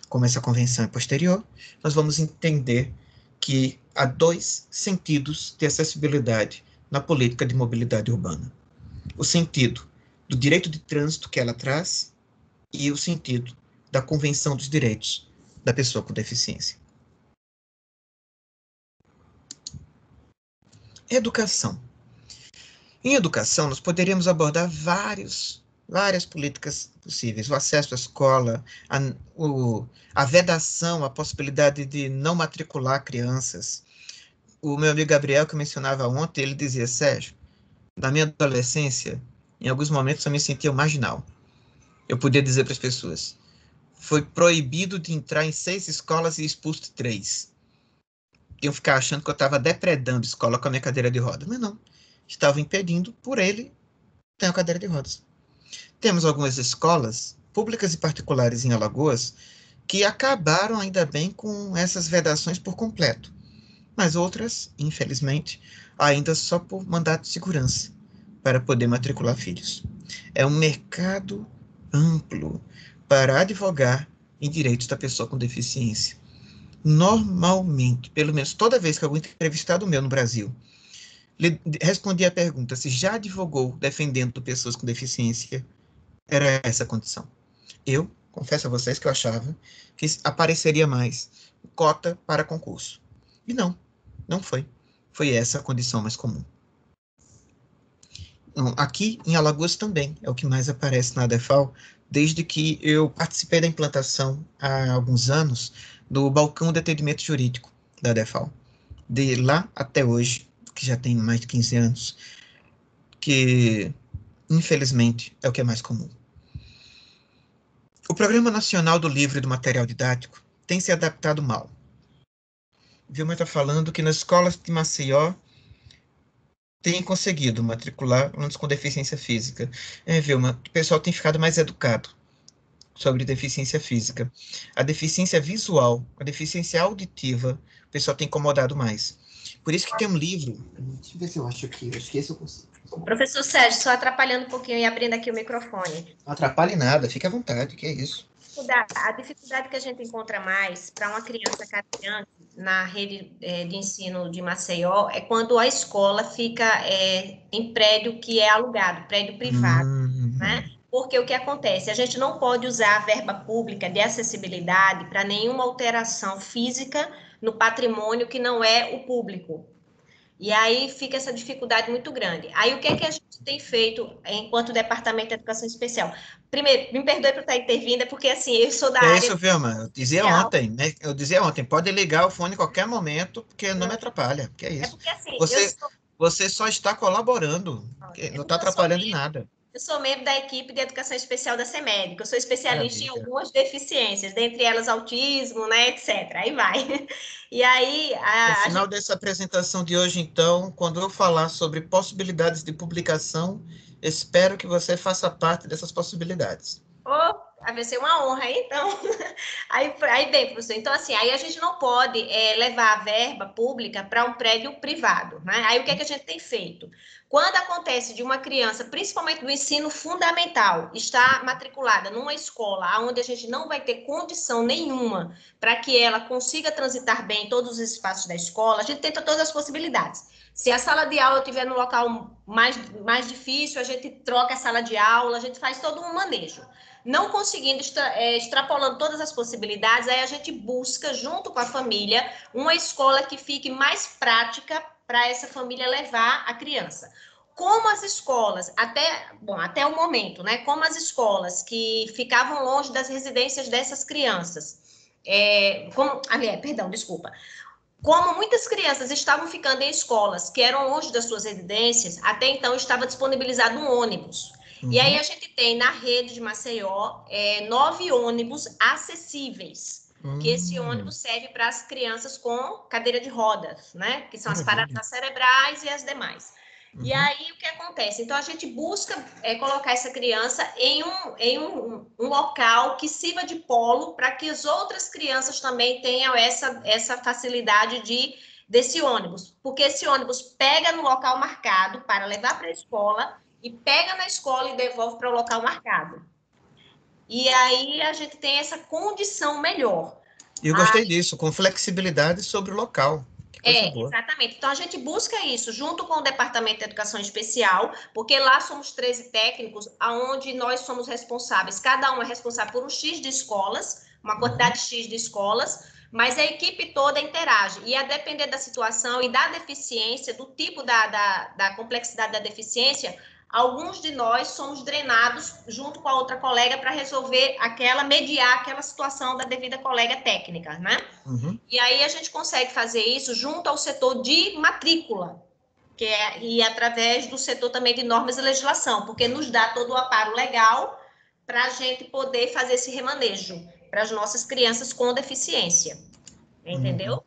Como essa convenção é posterior, nós vamos entender que há dois sentidos de acessibilidade na política de mobilidade urbana. O sentido do direito de trânsito que ela traz e o sentido da Convenção dos Direitos da Pessoa com Deficiência. Educação. Em educação, nós poderíamos abordar várias políticas possíveis. O acesso à escola, a vedação, a possibilidade de não matricular crianças. O meu amigo Gabriel, que eu mencionava ontem, ele dizia, Sérgio, Na minha adolescência, em alguns momentos eu me sentia um marginal. Eu podia dizer para as pessoas, foi proibido de entrar em 6 escolas e expulso de 3. Iam ficar achando que eu estava depredando a escola com a minha cadeira de rodas. Mas não, estava impedindo por ele ter a cadeira de rodas. Temos algumas escolas, públicas e particulares em Alagoas, que acabaram ainda bem com essas vedações por completo. Mas outras, infelizmente, ainda só por mandato de segurança, para poder matricular filhos. É um mercado amplo para advogar em direitos da pessoa com deficiência. Normalmente, pelo menos toda vez que algum entrevistado meu no Brasil respondia a pergunta se já advogou defendendo pessoas com deficiência, era essa a condição. Eu confesso a vocês que eu achava que apareceria mais cota para concurso. E não, não foi. Foi essa a condição mais comum. Aqui em Alagoas também é o que mais aparece na ADEFAL, desde que eu participei da implantação há alguns anos do balcão de atendimento jurídico da ADEFAL. De lá até hoje, que já tem mais de 15 anos, que infelizmente é o que é mais comum. O Programa Nacional do Livro e do Material Didático tem se adaptado mal. Vilma está falando que nas escolas de Maceió tem conseguido matricular alunos com deficiência física. Vilma, o pessoal tem ficado mais educado sobre deficiência física. A deficiência visual, a deficiência auditiva, o pessoal tem incomodado mais. Por isso que tem um livro. Deixa eu ver se eu acho aqui, acho que esse eu consigo. Professor Sérgio, só atrapalhando um pouquinho e abrindo aqui o microfone. Não atrapalhe nada, fique à vontade, que é isso. A dificuldade que a gente encontra mais para uma criança cadeirante na rede de ensino de Maceió é quando a escola fica em prédio que é alugado, prédio privado, né? Porque o que acontece? A gente não pode usar a verba pública de acessibilidade para nenhuma alteração física no patrimônio que não é o público. E aí fica essa dificuldade muito grande. Aí o que é que a gente tem feito enquanto Departamento de Educação Especial? Primeiro, me perdoe por estar intervindo, é porque assim, eu sou da É área isso, Vilma. Eu dizia ontem, né? Eu dizia ontem, pode ligar o fone em qualquer momento, porque não me atrapalha. Que é É isso. porque assim, Você só está colaborando, não está atrapalhando em nada. Eu sou membro da equipe de educação especial da CEMED, que eu sou especialista em Maravilha. algumas deficiências, dentre elas autismo, né, etc. Aí vai. E aí, No a final gente... dessa apresentação de hoje, então, quando eu falar sobre possibilidades de publicação, espero que você faça parte dessas possibilidades. Oh, vai ser uma honra, então. Aí bem, professor, então assim, aí a gente não pode levar a verba pública para um prédio privado, né? Aí o que é que a gente tem feito? Quando acontece de uma criança, principalmente do ensino fundamental, estar matriculada numa escola onde a gente não vai ter condição nenhuma para que ela consiga transitar bem em todos os espaços da escola, a gente tenta todas as possibilidades. Se a sala de aula estiver no local mais difícil, a gente troca a sala de aula, a gente faz todo um manejo. Não conseguindo, extrapolando todas as possibilidades, aí a gente busca, junto com a família, uma escola que fique mais prática para essa família levar a criança. Como as escolas, até o momento, né? Como as escolas que ficavam longe das residências dessas crianças, como muitas crianças estavam ficando em escolas que eram longe das suas residências, até então estava disponibilizado um ônibus. E aí a gente tem na rede de Maceió 9 ônibus acessíveis, que esse ônibus serve para as crianças com cadeira de rodas, né? Que são as paradadas cerebrais e as demais. E aí o que acontece? Então a gente busca colocar essa criança em um local que sirva de polo para que as outras crianças também tenham essa facilidade desse ônibus, porque esse ônibus pega no local marcado para levar para a escola e pega na escola e devolve para o local marcado. E aí a gente tem essa condição melhor. E eu gostei disso, com flexibilidade sobre o local. Que coisa boa. Exatamente. Então, a gente busca isso junto com o Departamento de Educação Especial, porque lá somos 13 técnicos, onde nós somos responsáveis, cada um é responsável por um X de escolas, uma quantidade X de escolas, mas a equipe toda interage. E a depender da situação e da deficiência, do tipo da complexidade da deficiência, alguns de nós somos drenados junto com a outra colega para resolver mediar aquela situação da devida colega técnica, né? E aí a gente consegue fazer isso junto ao setor de matrícula, e através do setor também de normas e legislação, porque nos dá todo o amparo legal para a gente poder fazer esse remanejo para as nossas crianças com deficiência, entendeu?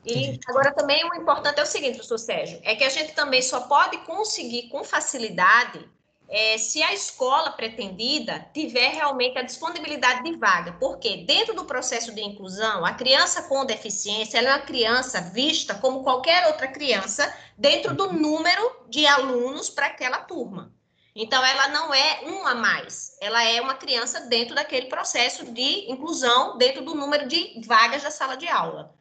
E agora também o importante é o seguinte, professor Sérgio, é que a gente também só pode conseguir com facilidade se a escola pretendida tiver realmente a disponibilidade de vaga, porque dentro do processo de inclusão, a criança com deficiência, ela é uma criança vista como qualquer outra criança dentro do número de alunos para aquela turma. Então, ela não é um a mais, ela é uma criança dentro daquele processo de inclusão, dentro do número de vagas da sala de aula.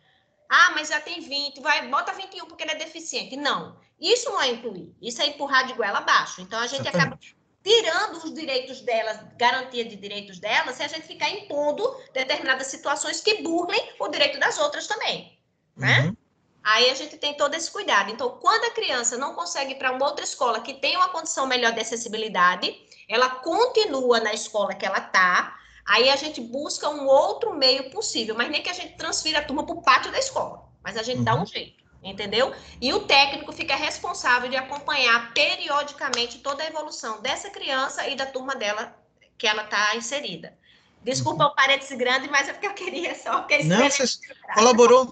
Ah, mas já tem 20, bota 21 porque ele é deficiente. Não, isso não é incluir, isso é empurrar de goela abaixo. Então, a gente acaba tirando os direitos delas, garantia de direitos delas, se a gente ficar impondo determinadas situações que burlem o direito das outras também, né? Aí a gente tem todo esse cuidado. Então, quando a criança não consegue ir para uma outra escola que tem uma condição melhor de acessibilidade, ela continua na escola que ela está. Aí a gente busca um outro meio possível, mas nem que a gente transfira a turma para o pátio da escola, mas a gente dá um jeito, entendeu? E o técnico fica responsável de acompanhar periodicamente toda a evolução dessa criança e da turma dela que ela está inserida. Desculpa o parêntese grande, mas é porque eu queria só que não, você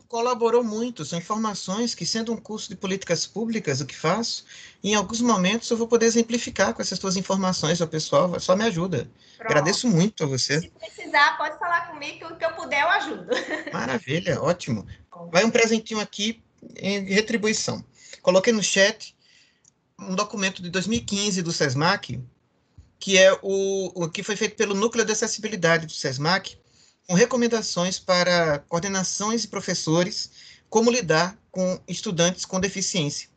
colaborou muito. São informações que, sendo um curso de políticas públicas, o que faço, em alguns momentos eu vou poder exemplificar com essas tuas informações ao pessoal, só me ajuda. Pronto. Agradeço muito a você. Se precisar, pode falar comigo, que o que eu puder eu ajudo. Maravilha, ótimo. Vai um presentinho aqui em retribuição. Coloquei no chat um documento de 2015 do SESMAC, que é o que foi feito pelo Núcleo de Acessibilidade do SESMAC, com recomendações para coordenações e professores como lidar com estudantes com deficiência.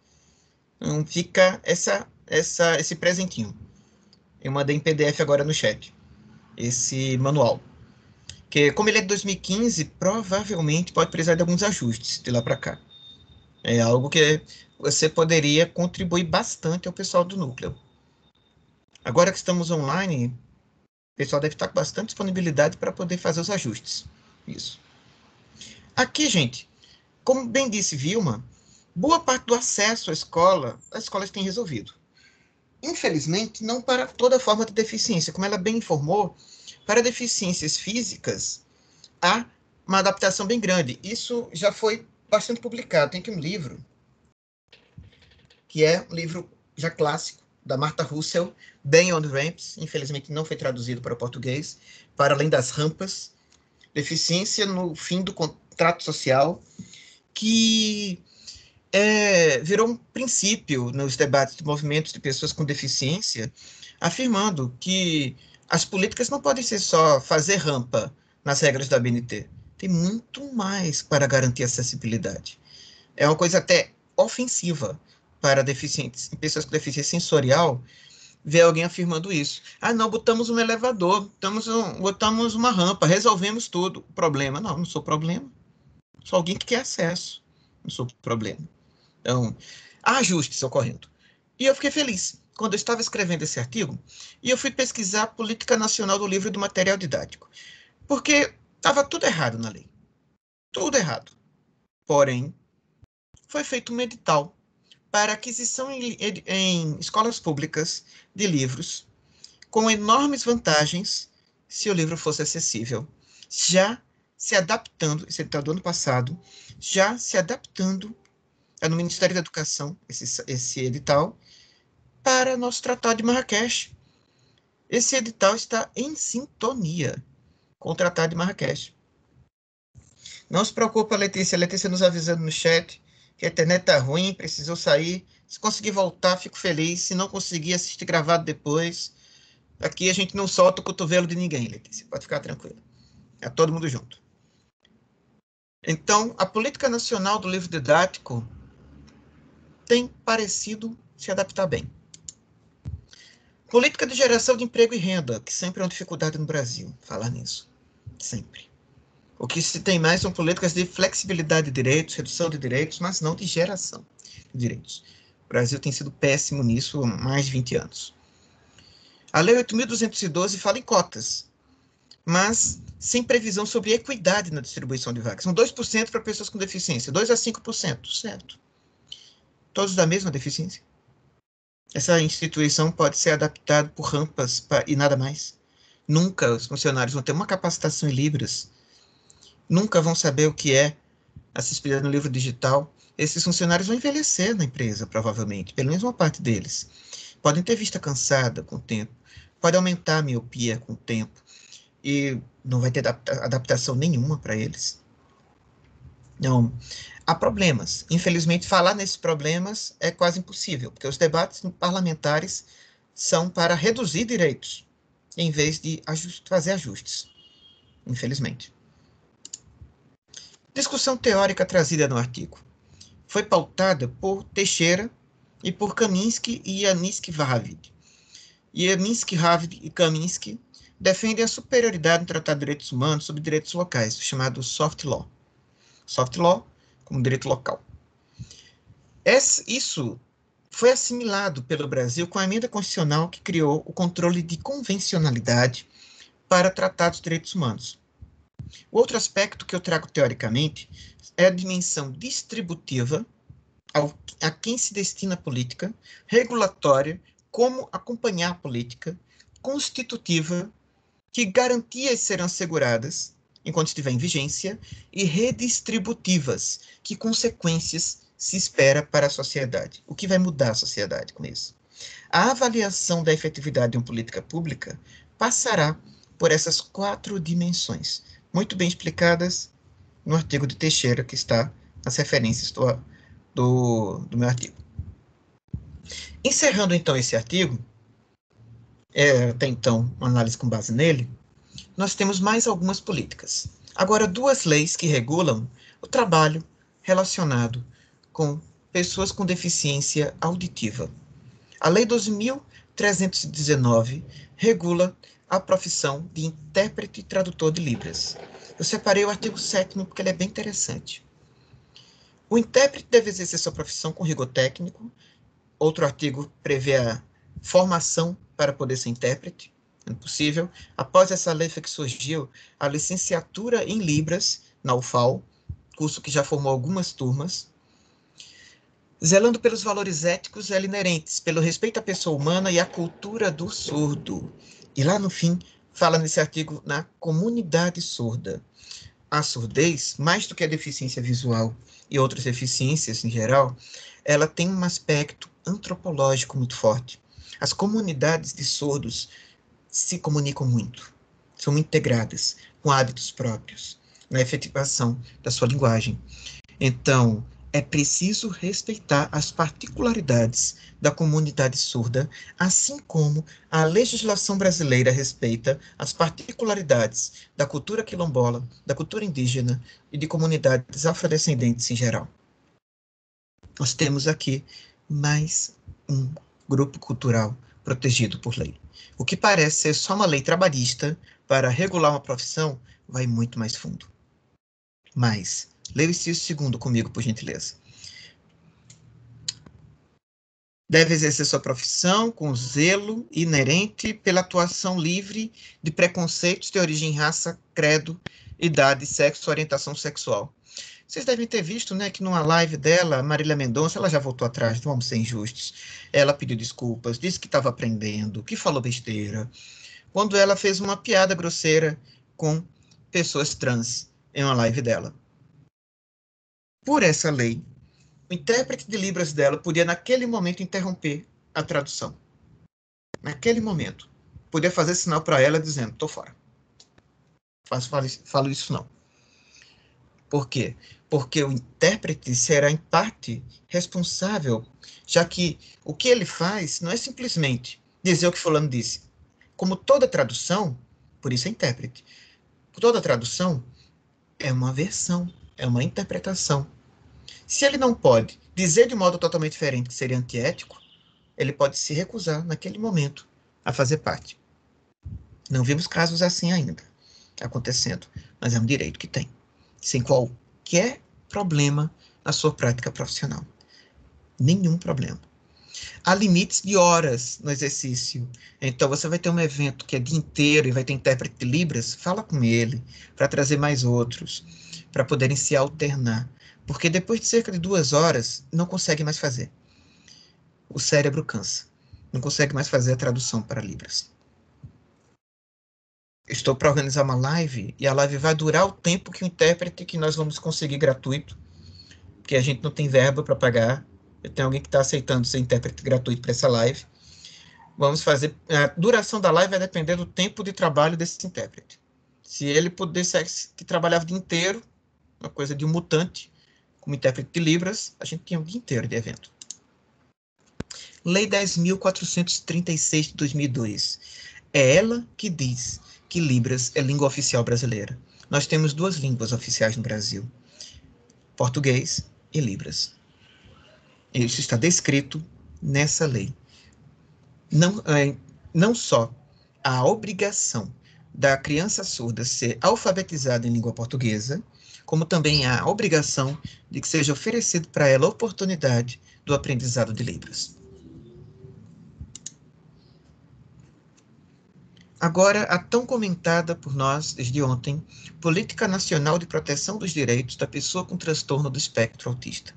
Então, fica esse presentinho. Eu mandei em PDF agora no chat, esse manual. Que, como ele é de 2015, provavelmente pode precisar de alguns ajustes de lá para cá. É algo que você poderia contribuir bastante ao pessoal do núcleo. Agora que estamos online, o pessoal deve estar com bastante disponibilidade para poder fazer os ajustes. Isso. Aqui, gente, como bem disse Vilma, boa parte do acesso à escola, as escolas têm resolvido. Infelizmente, não para toda forma de deficiência. Como ela bem informou, para deficiências físicas, há uma adaptação bem grande. Isso já foi bastante publicado. Tem aqui um livro, que é um livro já clássico, da Martha Russell, Beyond Ramps, infelizmente não foi traduzido para o português, Para Além das Rampas, Deficiência no Fim do Contrato Social, que virou um princípio nos debates de movimentos de pessoas com deficiência, afirmando que as políticas não podem ser só fazer rampa nas regras da BNT. Tem muito mais para garantir acessibilidade. É uma coisa até ofensiva para deficientes, pessoas com deficiência sensorial, ver alguém afirmando isso. Ah, não, botamos um elevador, botamos uma rampa, resolvemos tudo. O problema? Não sou problema. Sou alguém que quer acesso. Não sou problema. Então, há ajustes ocorrendo. E eu fiquei feliz quando eu estava escrevendo esse artigo e eu fui pesquisar a política nacional do livro e do material didático. Porque estava tudo errado na lei. Tudo errado. Porém, foi feito um edital para aquisição em escolas públicas de livros, com enormes vantagens se o livro fosse acessível, já se adaptando, esse edital do ano passado, já se adaptando no Ministério da Educação, esse edital, para nosso Tratado de Marrakech. Esse edital está em sintonia com o Tratado de Marrakech. Não se preocupa, Letícia. Letícia nos avisando no chat que a internet está ruim, precisou sair. Se conseguir voltar, fico feliz. Se não conseguir, assistir gravado depois. Aqui a gente não solta o cotovelo de ninguém, Letícia. Pode ficar tranquila. É todo mundo junto. Então, a política nacional do livro didático tem parecido se adaptar bem. Política de geração de emprego e renda, que sempre é uma dificuldade no Brasil, falar nisso. Sempre. O que se tem mais são políticas de flexibilidade de direitos, redução de direitos, mas não de geração de direitos. O Brasil tem sido péssimo nisso há mais de 20 anos. A Lei 8.212 fala em cotas, mas sem previsão sobre equidade na distribuição de vagas. São 2% para pessoas com deficiência, 2% a 5%, certo. Todos da mesma deficiência? Essa instituição pode ser adaptada por rampas e nada mais. Nunca os funcionários vão ter uma capacitação em Libras. Nunca vão saber o que é assistir no livro digital. Esses funcionários vão envelhecer na empresa, provavelmente, pelo menos uma parte deles. Podem ter vista cansada com o tempo. Pode aumentar a miopia com o tempo. E não vai ter adaptação nenhuma para eles. Não. Há problemas. Infelizmente, falar nesses problemas é quase impossível, porque os debates parlamentares são para reduzir direitos, em vez de fazer ajustes. Infelizmente. Discussão teórica trazida no artigo. Foi pautada por Teixeira e por Kaminsky e Janicki-Ravid. Janicki-Ravid e Kaminsky defendem a superioridade no Tratado de Direitos Humanos sobre direitos locais, chamado Soft Law. Soft Law como direito local. Isso foi assimilado pelo Brasil com a emenda constitucional que criou o controle de convencionalidade para tratados de direitos humanos. O outro aspecto que eu trago teoricamente é a dimensão distributiva a quem se destina a política, regulatória, como acompanhar a política, constitutiva, que garantias serão asseguradas enquanto estiver em vigência, e redistributivas, que consequências se espera para a sociedade. O que vai mudar a sociedade com isso? A avaliação da efetividade de uma política pública passará por essas 4 dimensões, muito bem explicadas no artigo de Teixeira, que está nas referências do meu artigo. Encerrando, então, esse artigo, até então, uma análise com base nele, nós temos mais algumas políticas. Agora, 2 leis que regulam o trabalho relacionado com pessoas com deficiência auditiva. A Lei 12.319 regula a profissão de intérprete e tradutor de Libras. Eu separei o artigo 7º porque ele é bem interessante. O intérprete deve exercer sua profissão com rigor técnico. Outro artigo prevê a formação para poder ser intérprete. É possível. Após essa lei foi que surgiu a licenciatura em Libras, na UFAL, curso que já formou algumas turmas, zelando pelos valores éticos e inerentes, pelo respeito à pessoa humana e à cultura do surdo. E lá no fim, fala nesse artigo na comunidade surda. A surdez, mais do que a deficiência visual e outras deficiências em geral, ela tem um aspecto antropológico muito forte. As comunidades de surdos se comunicam muito, são integradas, com hábitos próprios, na efetivação da sua linguagem. Então, é preciso respeitar as particularidades da comunidade surda, assim como a legislação brasileira respeita as particularidades da cultura quilombola, da cultura indígena e de comunidades afrodescendentes em geral. Nós temos aqui mais um grupo cultural protegido por lei. O que parece ser só uma lei trabalhista para regular uma profissão vai muito mais fundo. Mas, leia o inciso 2º comigo, por gentileza. Deve exercer sua profissão com zelo inerente pela atuação livre de preconceitos de origem, raça, credo, idade, sexo, orientação sexual. Vocês devem ter visto, né, que numa live dela, Marília Mendonça, ela já voltou atrás, não vamos ser injustos. Ela pediu desculpas, disse que estava aprendendo, que falou besteira, quando ela fez uma piada grosseira com pessoas trans em uma live dela. Por essa lei, o intérprete de Libras dela podia, naquele momento, interromper a tradução. Naquele momento. Podia fazer sinal para ela dizendo, estou fora. Falo isso não. Por quê? Porque o intérprete será, em parte, responsável, já que o que ele faz não é simplesmente dizer o que fulano disse. Como toda tradução, por isso é intérprete, toda tradução é uma versão, é uma interpretação. Se ele não pode dizer de modo totalmente diferente, que seria antiético, ele pode se recusar, naquele momento, a fazer parte. Não vimos casos assim ainda acontecendo, mas é um direito que tem, sem qualquer problema na sua prática profissional. Nenhum problema. Há limites de horas no exercício. Então, você vai ter um evento que é dia inteiro e vai ter intérprete de Libras, fala com ele, para trazer mais outros, para poderem se alternar. Porque depois de cerca de 2 horas, não consegue mais fazer. o cérebro cansa. Não consegue mais fazer a tradução para Libras. Estou para organizar uma live, e a live vai durar o tempo que o intérprete que nós vamos conseguir gratuito, porque a gente não tem verba para pagar. Eu tenho alguém que está aceitando ser intérprete gratuito para essa live. Vamos fazer... A duração da live vai depender do tempo de trabalho desse intérprete. Se ele pudesse, que trabalhava o dia inteiro, uma coisa de um mutante, como intérprete de Libras, a gente tinha o dia inteiro de evento. Lei 10.436 de 2002. É ela que diz que Libras é língua oficial brasileira. Nós temos 2 línguas oficiais no Brasil: português e Libras. Isso está descrito nessa lei. Não só a obrigação da criança surda ser alfabetizada em língua portuguesa, como também a obrigação de que seja oferecido para ela a oportunidade do aprendizado de Libras. Agora, a tão comentada por nós desde ontem, Política Nacional de Proteção dos Direitos da Pessoa com Transtorno do Espectro Autista.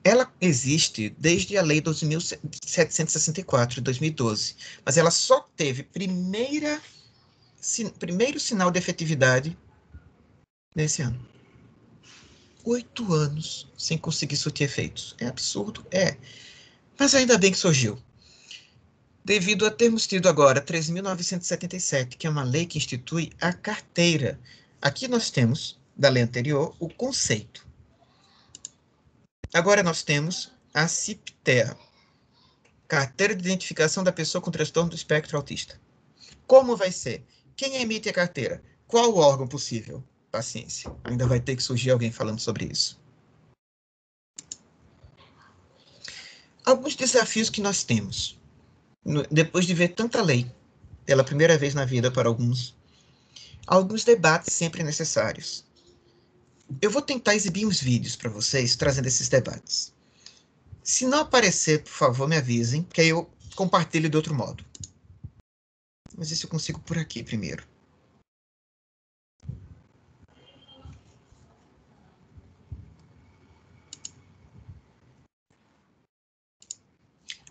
Ela existe desde a Lei 12.764, de 2012, mas ela só teve primeiro sinal de efetividade nesse ano. 8 anos sem conseguir surtir efeitos. É absurdo? É. Mas ainda bem que surgiu. Devido a termos tido agora 13.977, que é uma lei que institui a carteira. Aqui nós temos, da lei anterior, o conceito. Agora nós temos a CIPTEA, Carteira de Identificação da Pessoa com Transtorno do Espectro Autista. Como vai ser? Quem emite a carteira? Qual o órgão possível? Paciência. Ainda vai ter que surgir alguém falando sobre isso. Alguns desafios que nós temos. Depois de ver tanta lei, pela primeira vez na vida para alguns debates sempre necessários. Eu vou tentar exibir uns vídeos para vocês, trazendo esses debates. Se não aparecer, por favor, me avisem, que aí eu compartilho de outro modo. Mas isso eu consigo por aqui primeiro.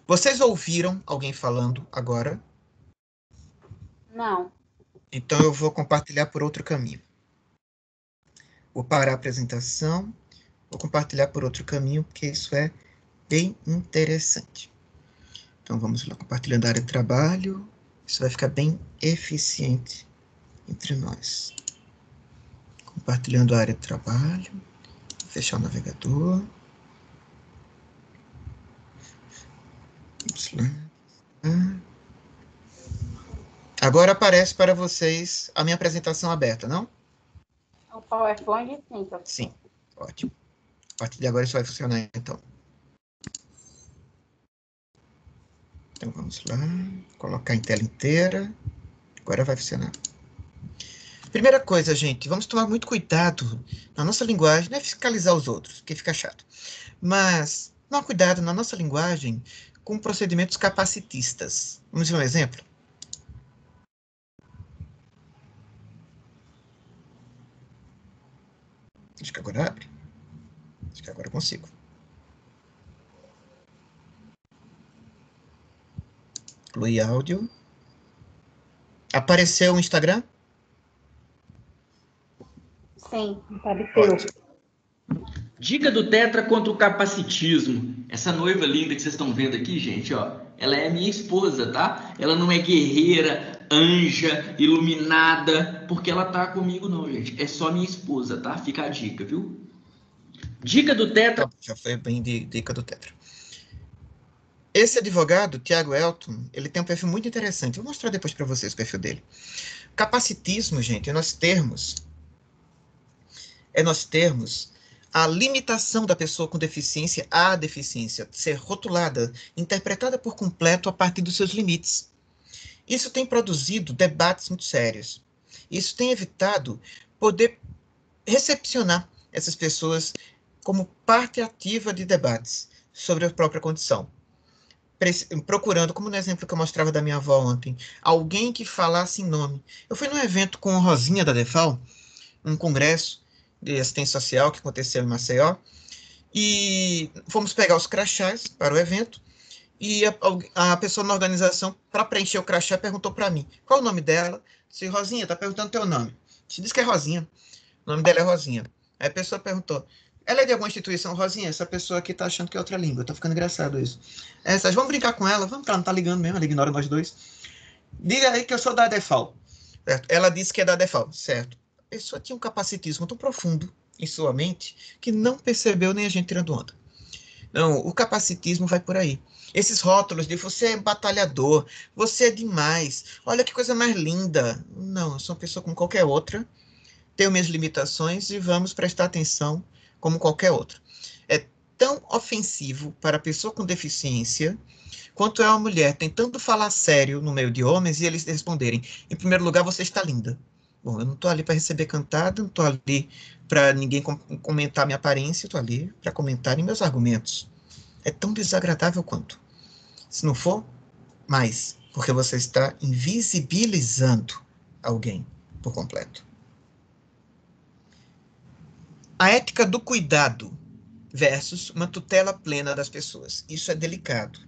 Vocês ouviram alguém falando agora? Não. Então eu vou compartilhar por outro caminho. Vou parar a apresentação, vou compartilhar por outro caminho, porque isso é bem interessante. Então vamos lá, compartilhando a área de trabalho. Isso vai ficar bem eficiente entre nós. Compartilhando a área de trabalho. Vou fechar o navegador. Vamos lá. Agora aparece para vocês a minha apresentação aberta, não? O PowerPoint, sim, professor. Sim, ótimo. A partir de agora isso vai funcionar, então. Então vamos lá, colocar em tela inteira. Agora vai funcionar. Primeira coisa, gente, vamos tomar muito cuidado na nossa linguagem, não é fiscalizar os outros, porque fica chato. Mas tomar cuidado na nossa linguagem com procedimentos capacitistas. Vamos ver um exemplo? Acho que agora abre. Acho que agora eu consigo. Incluir áudio. Apareceu o Instagram? Sim, apareceu. Dica do Tetra contra o capacitismo. Essa noiva linda que vocês estão vendo aqui, gente, ó, ela é minha esposa, tá? Ela não é guerreira, anja, iluminada, porque ela tá comigo não, gente. É só minha esposa, tá? Fica a dica, viu? Dica do Tetra. Já foi bem de dica do Tetra. Esse advogado, Tiago Elton, ele tem um perfil muito interessante. Vou mostrar depois para vocês o perfil dele. Capacitismo, gente, é nós termos a limitação da pessoa com deficiência à deficiência, ser rotulada, interpretada por completo a partir dos seus limites. Isso tem produzido debates muito sérios. Isso tem evitado poder recepcionar essas pessoas como parte ativa de debates sobre a própria condição. Procurando, como no exemplo que eu mostrava da minha avó ontem, alguém que falasse em nome. Eu fui num evento com a Rosinha da DEFAL, um congresso de assistência social que aconteceu em Maceió, e fomos pegar os crachás para o evento, e a pessoa na organização, para preencher o crachá, perguntou para mim, qual é o nome dela? Disse, Rosinha, tá perguntando teu nome. Você disse que é Rosinha, o nome dela é Rosinha. Aí a pessoa perguntou, ela é de alguma instituição? Rosinha, essa pessoa aqui tá achando que é outra língua, tá ficando engraçado isso. Vamos brincar com ela, vamos, ela não tá ligando mesmo, ela ignora nós dois. Diga aí que eu sou da ADEFAL. Certo? Ela disse que é da ADEFAL, certo. A pessoa tinha um capacitismo tão profundo em sua mente que não percebeu nem a gente tirando onda. Não, o capacitismo vai por aí. Esses rótulos de você é batalhador, você é demais, olha que coisa mais linda. Não, eu sou uma pessoa como qualquer outra, tenho minhas limitações e vamos prestar atenção como qualquer outra. É tão ofensivo para a pessoa com deficiência quanto é uma mulher tentando falar sério no meio de homens e eles responderem, em primeiro lugar, você está linda. Bom, eu não estou ali para receber cantada, não estou ali para ninguém comentar minha aparência, estou ali para comentarem meus argumentos. É tão desagradável quanto. Se não for, mais, porque você está invisibilizando alguém por completo. A ética do cuidado versus uma tutela plena das pessoas. Isso é delicado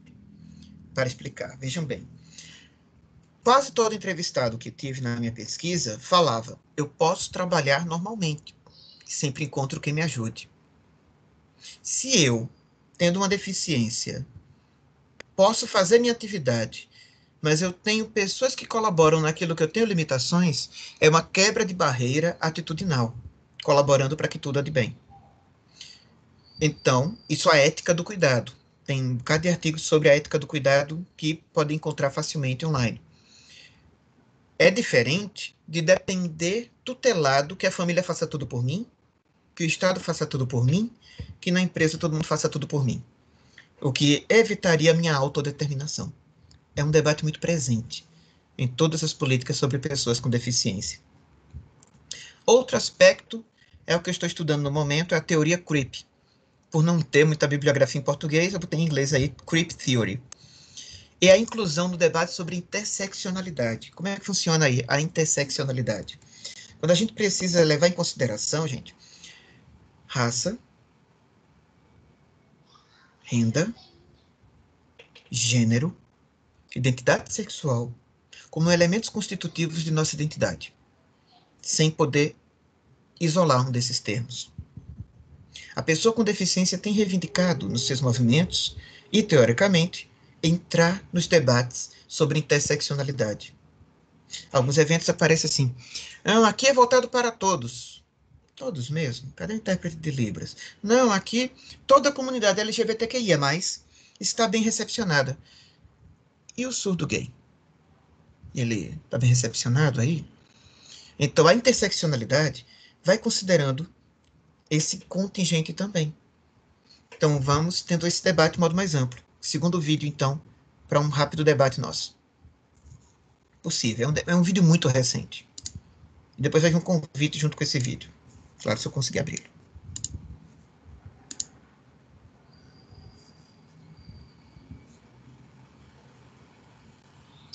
para explicar. Vejam bem. Quase todo entrevistado que tive na minha pesquisa falava, eu posso trabalhar normalmente, sempre encontro quem me ajude. Se eu, tendo uma deficiência, posso fazer minha atividade, mas eu tenho pessoas que colaboram naquilo que eu tenho limitações, é uma quebra de barreira atitudinal, colaborando para que tudo ande bem. Então, isso é a ética do cuidado. Tem um bocado de artigos sobre a ética do cuidado que podem encontrar facilmente online. É diferente de depender tutelado que a família faça tudo por mim, que o Estado faça tudo por mim, que na empresa todo mundo faça tudo por mim. O que evitaria a minha autodeterminação. É um debate muito presente em todas as políticas sobre pessoas com deficiência. Outro aspecto é o que eu estou estudando no momento, é a teoria CREEP. Por não ter muita bibliografia em português, eu botei em inglês aí, CREEP Theory. E a inclusão no debate sobre interseccionalidade. Como é que funciona aí a interseccionalidade? Quando a gente precisa levar em consideração, gente, raça, renda, gênero, identidade sexual, como elementos constitutivos de nossa identidade, sem poder isolar um desses termos. A pessoa com deficiência tem reivindicado nos seus movimentos e, teoricamente, entrar nos debates sobre interseccionalidade. Alguns eventos aparecem assim, não, aqui é voltado para todos. Todos mesmo? Cadê o intérprete de Libras? Não, aqui toda a comunidade LGBTQIA+, está bem recepcionada. E o surdo gay? Ele está bem recepcionado aí? Então, a interseccionalidade vai considerando esse contingente também. Então, vamos tendo esse debate de modo mais amplo. Segundo vídeo, então, para um rápido debate nosso. Possível. É um vídeo muito recente. E depois vai vir um convite junto com esse vídeo. Claro, se eu conseguir abrir.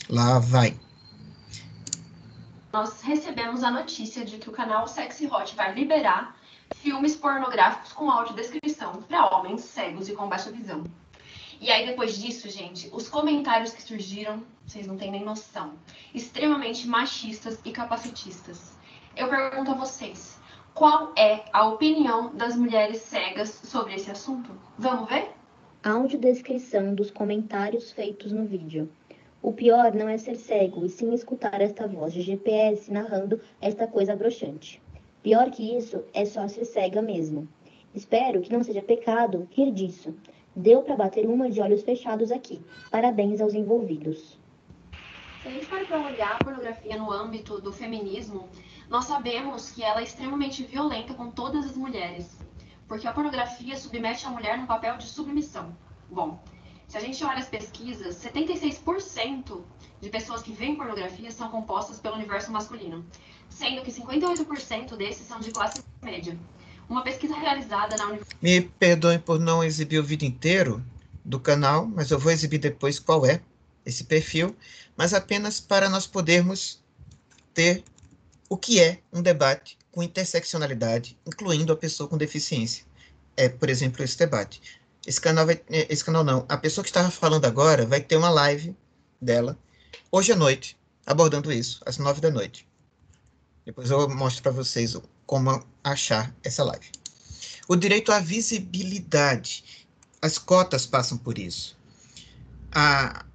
Lá vai. Nós recebemos a notícia de que o canal Sexy Hot vai liberar filmes pornográficos com audiodescrição para homens cegos e com baixa visão. E aí, depois disso, gente, os comentários que surgiram, vocês não têm nem noção, extremamente machistas e capacitistas. Eu pergunto a vocês, qual é a opinião das mulheres cegas sobre esse assunto? Vamos ver? Audiodescrição dos comentários feitos no vídeo. O pior não é ser cego, e sim escutar esta voz de GPS narrando esta coisa broxante. Pior que isso é só ser cega mesmo. Espero que não seja pecado rir disso. Deu para bater uma de olhos fechados aqui. Parabéns aos envolvidos. Se a gente for para olhar a pornografia no âmbito do feminismo, nós sabemos que ela é extremamente violenta com todas as mulheres, porque a pornografia submete a mulher num papel de submissão. Bom, se a gente olha as pesquisas, 76% de pessoas que veem pornografia são compostas pelo universo masculino, sendo que 58% desses são de classe média. Uma pesquisa realizada na Universidade... Me perdoem por não exibir o vídeo inteiro do canal, mas eu vou exibir depois qual é esse perfil, mas apenas para nós podermos ter o que é um debate com interseccionalidade, incluindo a pessoa com deficiência. por exemplo, esse debate. Esse canal não, a pessoa que estava falando agora vai ter uma live dela, hoje à noite, abordando isso, às 9 da noite. Depois eu mostro para vocês como achar essa live. O direito à visibilidade. As cotas passam por isso. A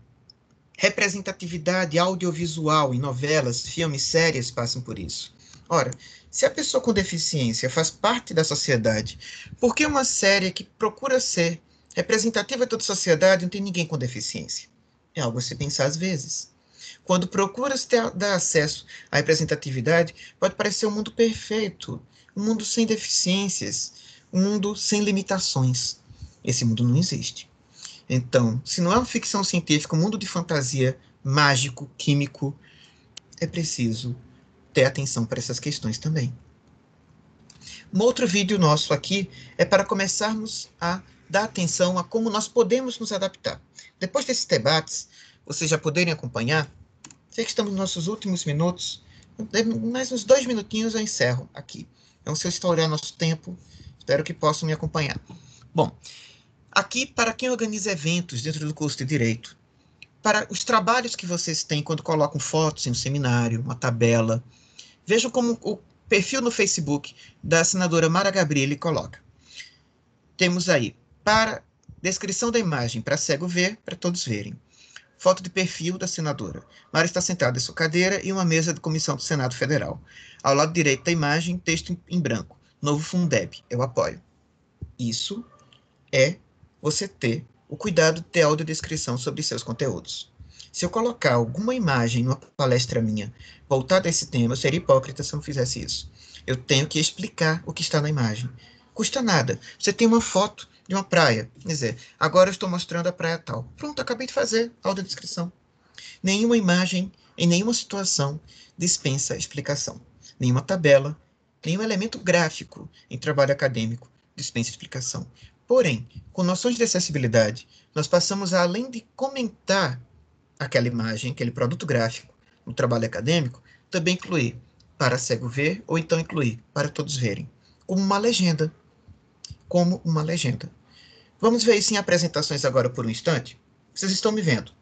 representatividade audiovisual em novelas, filmes, séries passam por isso. Ora, se a pessoa com deficiência faz parte da sociedade, por que uma série que procura ser representativa de toda a sociedade não tem ninguém com deficiência? É algo a se pensar às vezes. Quando procura-se dar acesso à representatividade, pode parecer um mundo perfeito, um mundo sem deficiências, um mundo sem limitações. Esse mundo não existe. Então, se não é uma ficção científica, um mundo de fantasia mágico, químico, é preciso ter atenção para essas questões também. Um outro vídeo nosso aqui é para começarmos a dar atenção a como nós podemos nos adaptar. Depois desses debates, vocês já poderem acompanhar, sei que estamos nos nossos últimos minutos, mais uns 2 minutinhos eu encerro aqui. Então, se eu estourar nosso tempo, espero que possam me acompanhar. Bom, aqui, para quem organiza eventos dentro do curso de Direito, para os trabalhos que vocês têm quando colocam fotos em um seminário, uma tabela, vejam como o perfil no Facebook da senadora Mara Gabrilli coloca. Temos aí, para descrição da imagem, para cego ver, para todos verem. Foto de perfil da senadora. Mara está sentada em sua cadeira e uma mesa de comissão do Senado Federal. Ao lado direito da imagem, texto em branco. Novo Fundeb, eu apoio. Isso é você ter o cuidado de ter audiodescrição sobre seus conteúdos. Se eu colocar alguma imagem numa palestra minha voltada a esse tema, eu seria hipócrita se eu não fizesse isso. Eu tenho que explicar o que está na imagem. Custa nada. Você tem uma foto de uma praia, quer dizer, agora eu estou mostrando a praia tal. Pronto, acabei de fazer audiodescrição. Nenhuma imagem, em nenhuma situação, dispensa explicação. Nenhuma tabela, nenhum elemento gráfico em trabalho acadêmico dispensa explicação. Porém, com noções de acessibilidade, nós passamos a, além de comentar aquela imagem, aquele produto gráfico no trabalho acadêmico, também incluir para cego ver, ou então incluir para todos verem, como uma legenda. Como uma legenda. Vamos ver isso em apresentações agora por um instante? Vocês estão me vendo.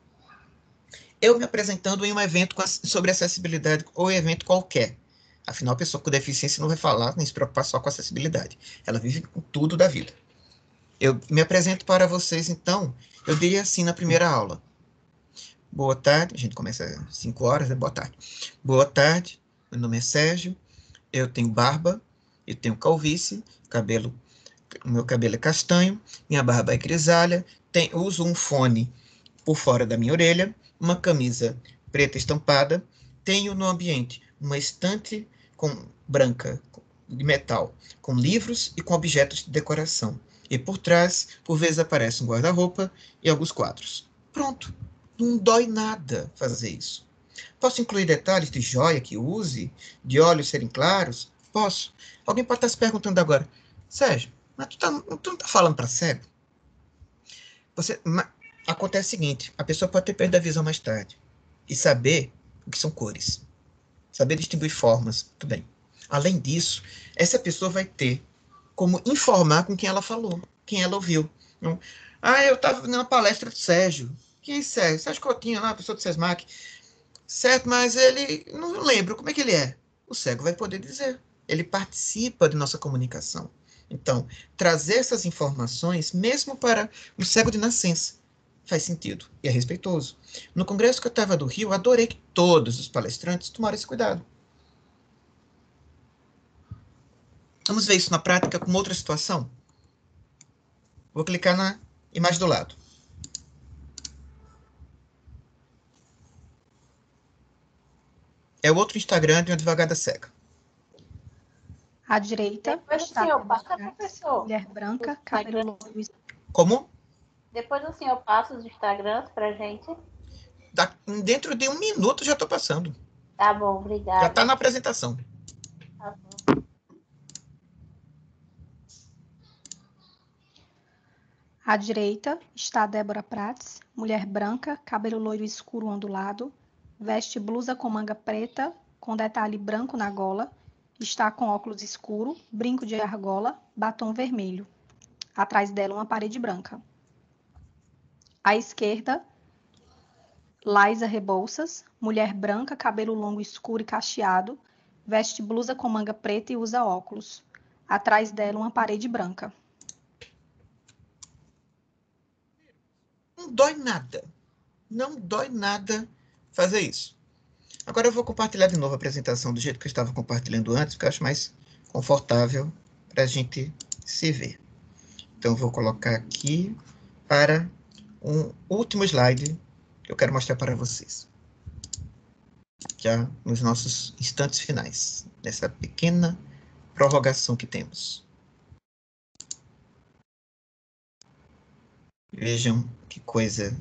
Eu me apresentando em um evento sobre acessibilidade, ou evento qualquer. Afinal, a pessoa com deficiência não vai falar nem se preocupar só com acessibilidade. Ela vive com tudo da vida. Eu me apresento para vocês, então, eu diria assim na primeira aula. Boa tarde, a gente começa às 5 horas, né? Boa tarde. Boa tarde, meu nome é Sérgio, eu tenho barba, eu tenho calvície, o meu cabelo é castanho, minha barba é grisalha, uso um fone por fora da minha orelha, uma camisa preta estampada, tenho no ambiente uma estante branca de metal, com livros e com objetos de decoração. E por trás, por vezes aparece um guarda-roupa e alguns quadros. Pronto. Não dói nada fazer isso. Posso incluir detalhes de joia que use, de olhos serem claros? Posso. Alguém pode estar se perguntando agora, Sérgio, mas tu não está falando para cego? Acontece o seguinte, a pessoa pode ter perda da visão mais tarde e saber o que são cores. Saber distinguir formas, tudo bem. Além disso, essa pessoa vai ter como informar com quem ela falou, quem ela ouviu. Então, eu estava numa palestra do Sérgio. Quem é Sérgio? Sérgio Coutinho, lá, professor do SESMAC. Certo, mas ele, não lembro como é que ele é. O cego vai poder dizer. Ele participa de nossa comunicação. Então, trazer essas informações, mesmo para um cego de nascença, faz sentido e é respeitoso. No congresso que eu estava do Rio, adorei que todos os palestrantes tomaram esse cuidado. Vamos ver isso na prática com outra situação? Vou clicar na imagem do lado. É o outro Instagram de uma advogada cega. À direita Depois o está senhor passa, a professor. mulher branca, cabelo loiro. Como? Depois o senhor passa os Instagrams pra gente. Dentro de 1 minuto já estou passando. Tá bom, Já obrigada. está na apresentação. Tá bom. À direita está Débora Prates, mulher branca, cabelo loiro escuro ondulado, veste blusa com manga preta, com detalhe branco na gola, está com óculos escuro, brinco de argola, batom vermelho. Atrás dela, uma parede branca. À esquerda, Laísa Rebouças, mulher branca, cabelo longo escuro e cacheado, veste blusa com manga preta e usa óculos. Atrás dela, uma parede branca. Não dói nada. Não dói nada fazer isso. Agora eu vou compartilhar de novo a apresentação do jeito que eu estava compartilhando antes, porque eu acho mais confortável para a gente se ver. Então, eu vou colocar aqui para um último slide que eu quero mostrar para vocês. Já nos nossos instantes finais, dessa pequena prorrogação que temos. Vejam que coisa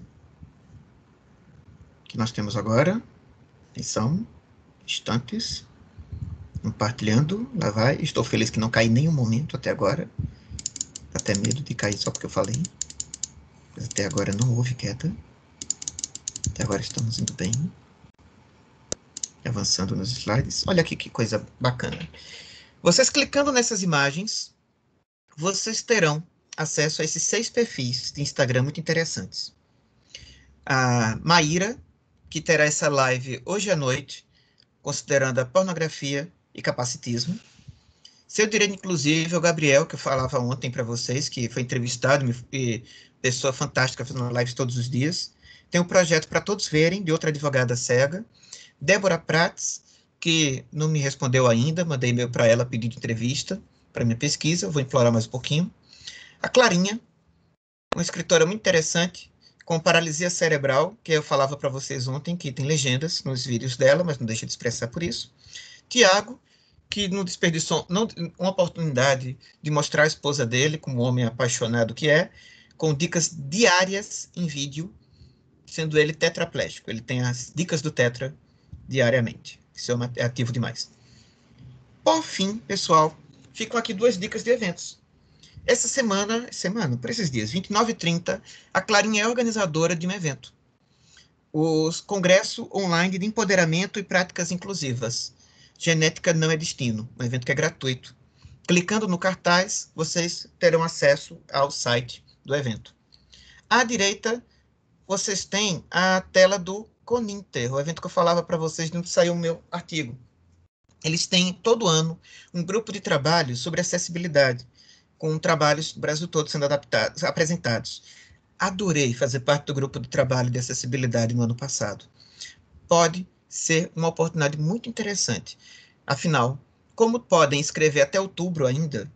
que nós temos agora. Atenção, instantes. Compartilhando, lá vai. Estou feliz que não caí em nenhum momento até agora. Até medo de cair só porque eu falei. Mas até agora não houve queda. Até agora estamos indo bem. Avançando nos slides. Olha aqui que coisa bacana. Vocês clicando nessas imagens, vocês terão acesso a esses 6 perfis de Instagram muito interessantes. A Maíra, que terá essa live hoje à noite, considerando a pornografia e capacitismo. Seu direito, inclusive, o Gabriel, que eu falava ontem para vocês, que foi entrevistado e pessoa fantástica fazendo lives todos os dias. Tem um projeto para todos verem, de outra advogada cega. Débora Prats, que não me respondeu ainda, mandei e-mail para ela pedindo entrevista para minha pesquisa, vou implorar mais um pouquinho. A Clarinha, uma escritora muito interessante, com paralisia cerebral, que eu falava para vocês ontem, que tem legendas nos vídeos dela, mas não deixa de expressar por isso. Tiago, que não desperdiçou uma oportunidade de mostrar a esposa dele, como homem apaixonado que é, com dicas diárias em vídeo, sendo ele tetraplégico. Ele tem as dicas do tetra diariamente. Isso é ativo demais. Por fim, pessoal, ficam aqui 2 dicas de eventos. Essa semana, por esses dias, 29 e 30, a Clarinha é organizadora de um evento. O Congresso Online de Empoderamento e Práticas Inclusivas. Genética não é destino, um evento que é gratuito. Clicando no cartaz, vocês terão acesso ao site do evento. À direita, vocês têm a tela do Coninter, o evento que eu falava para vocês de onde saiu o meu artigo. Eles têm, todo ano, um grupo de trabalho sobre acessibilidade, com trabalhos do Brasil todo sendo apresentados. Adorei fazer parte do grupo de trabalho de acessibilidade no ano passado. Pode ser uma oportunidade muito interessante. Afinal, como podem escrever até outubro ainda,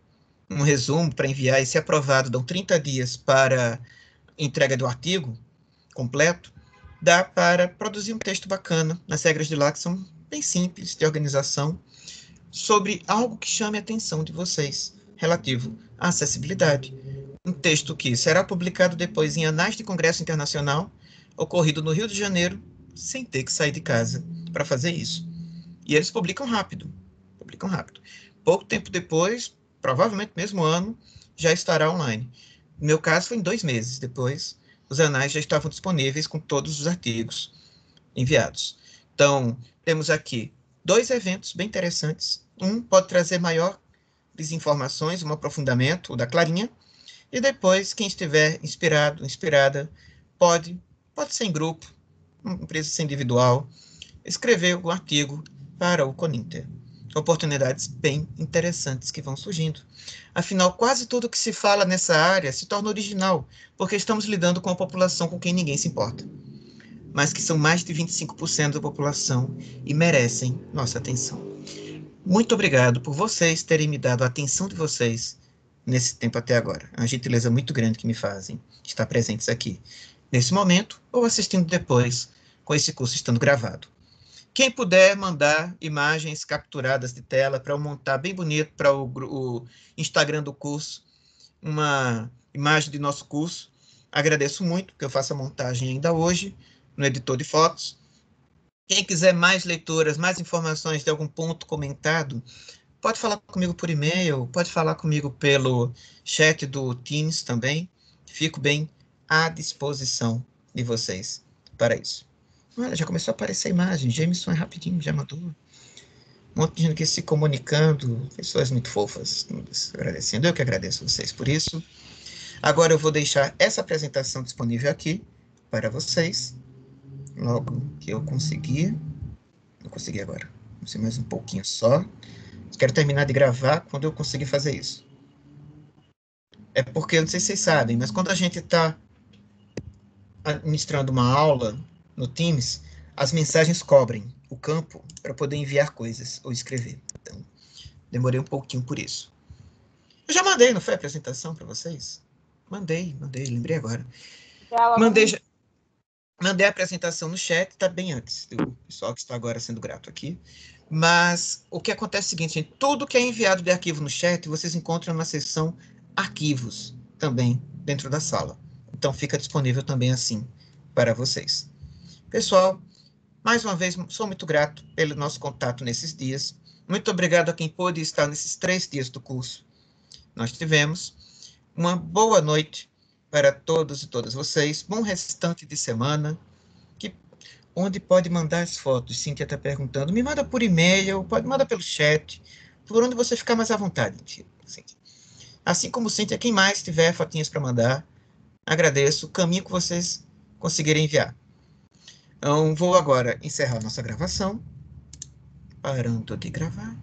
um resumo para enviar e ser aprovado, dão 30 dias para entrega do artigo completo, dá para produzir um texto bacana, nas regras de lá que são bem simples, de organização, sobre algo que chame a atenção de vocês, relativo à acessibilidade. Um texto que será publicado depois em Anais de Congresso Internacional, ocorrido no Rio de Janeiro, sem ter que sair de casa para fazer isso. E eles publicam rápido. Pouco tempo depois, provavelmente mesmo ano, já estará online. No meu caso, foi em 2 meses depois, os anais já estavam disponíveis com todos os artigos enviados. Então, temos aqui 2 eventos bem interessantes. Um pode trazer maiores informações, um aprofundamento, o da Clarinha, e depois, quem estiver inspirada, pode ser em grupo, não precisa ser individual, escrever um artigo para o Coninter. Oportunidades bem interessantes que vão surgindo. Afinal, quase tudo que se fala nessa área se torna original, porque estamos lidando com uma população com quem ninguém se importa, mas que são mais de 25% da população e merecem nossa atenção. Muito obrigado por vocês terem me dado a atenção de vocês nesse tempo até agora. É uma gentileza muito grande que me fazem estar presentes aqui, nesse momento, ou assistindo depois, com esse curso estando gravado. Quem puder mandar imagens capturadas de tela para eu montar bem bonito para o Instagram do curso, uma imagem de nosso curso, agradeço muito, porque eu faço a montagem ainda hoje, no editor de fotos. Quem quiser mais leituras, mais informações de algum ponto comentado, pode falar comigo por e-mail, pode falar comigo pelo chat do Teams também. Fico bem à disposição de vocês para isso. Olha, já começou a aparecer a imagem. Jameson é rapidinho, já mandou. Um monte de gente aqui se comunicando, pessoas muito fofas, agradecendo. Eu que agradeço vocês por isso. Agora eu vou deixar essa apresentação disponível aqui para vocês. Logo que eu conseguir. Não consegui agora. Vou ser mais um pouquinho só. Quero terminar de gravar quando eu conseguir fazer isso. É porque, eu não sei se vocês sabem, mas quando a gente está administrando uma aula no Teams, as mensagens cobrem o campo para poder enviar coisas ou escrever. Então, demorei um pouquinho por isso. Eu já mandei, não foi a apresentação para vocês? Mandei, lembrei agora. Mandei a apresentação no chat, está bem antes do pessoal que está agora sendo grato aqui. Mas o que acontece é o seguinte, gente, tudo que é enviado de arquivo no chat, vocês encontram na seção arquivos, também dentro da sala. Então, fica disponível também assim para vocês. Pessoal, mais uma vez, sou muito grato pelo nosso contato nesses dias. Muito obrigado a quem pôde estar nesses 3 dias do curso. Nós tivemos uma boa noite para todos e todas vocês. Bom restante de semana. Onde pode mandar as fotos? Cíntia está perguntando. Me manda por e-mail, pode mandar pelo chat, por onde você ficar mais à vontade, Cíntia. Assim como Cíntia, quem mais tiver fotinhas para mandar, agradeço. O caminho que vocês conseguirem enviar. Então, vou agora encerrar nossa gravação. Parando de gravar.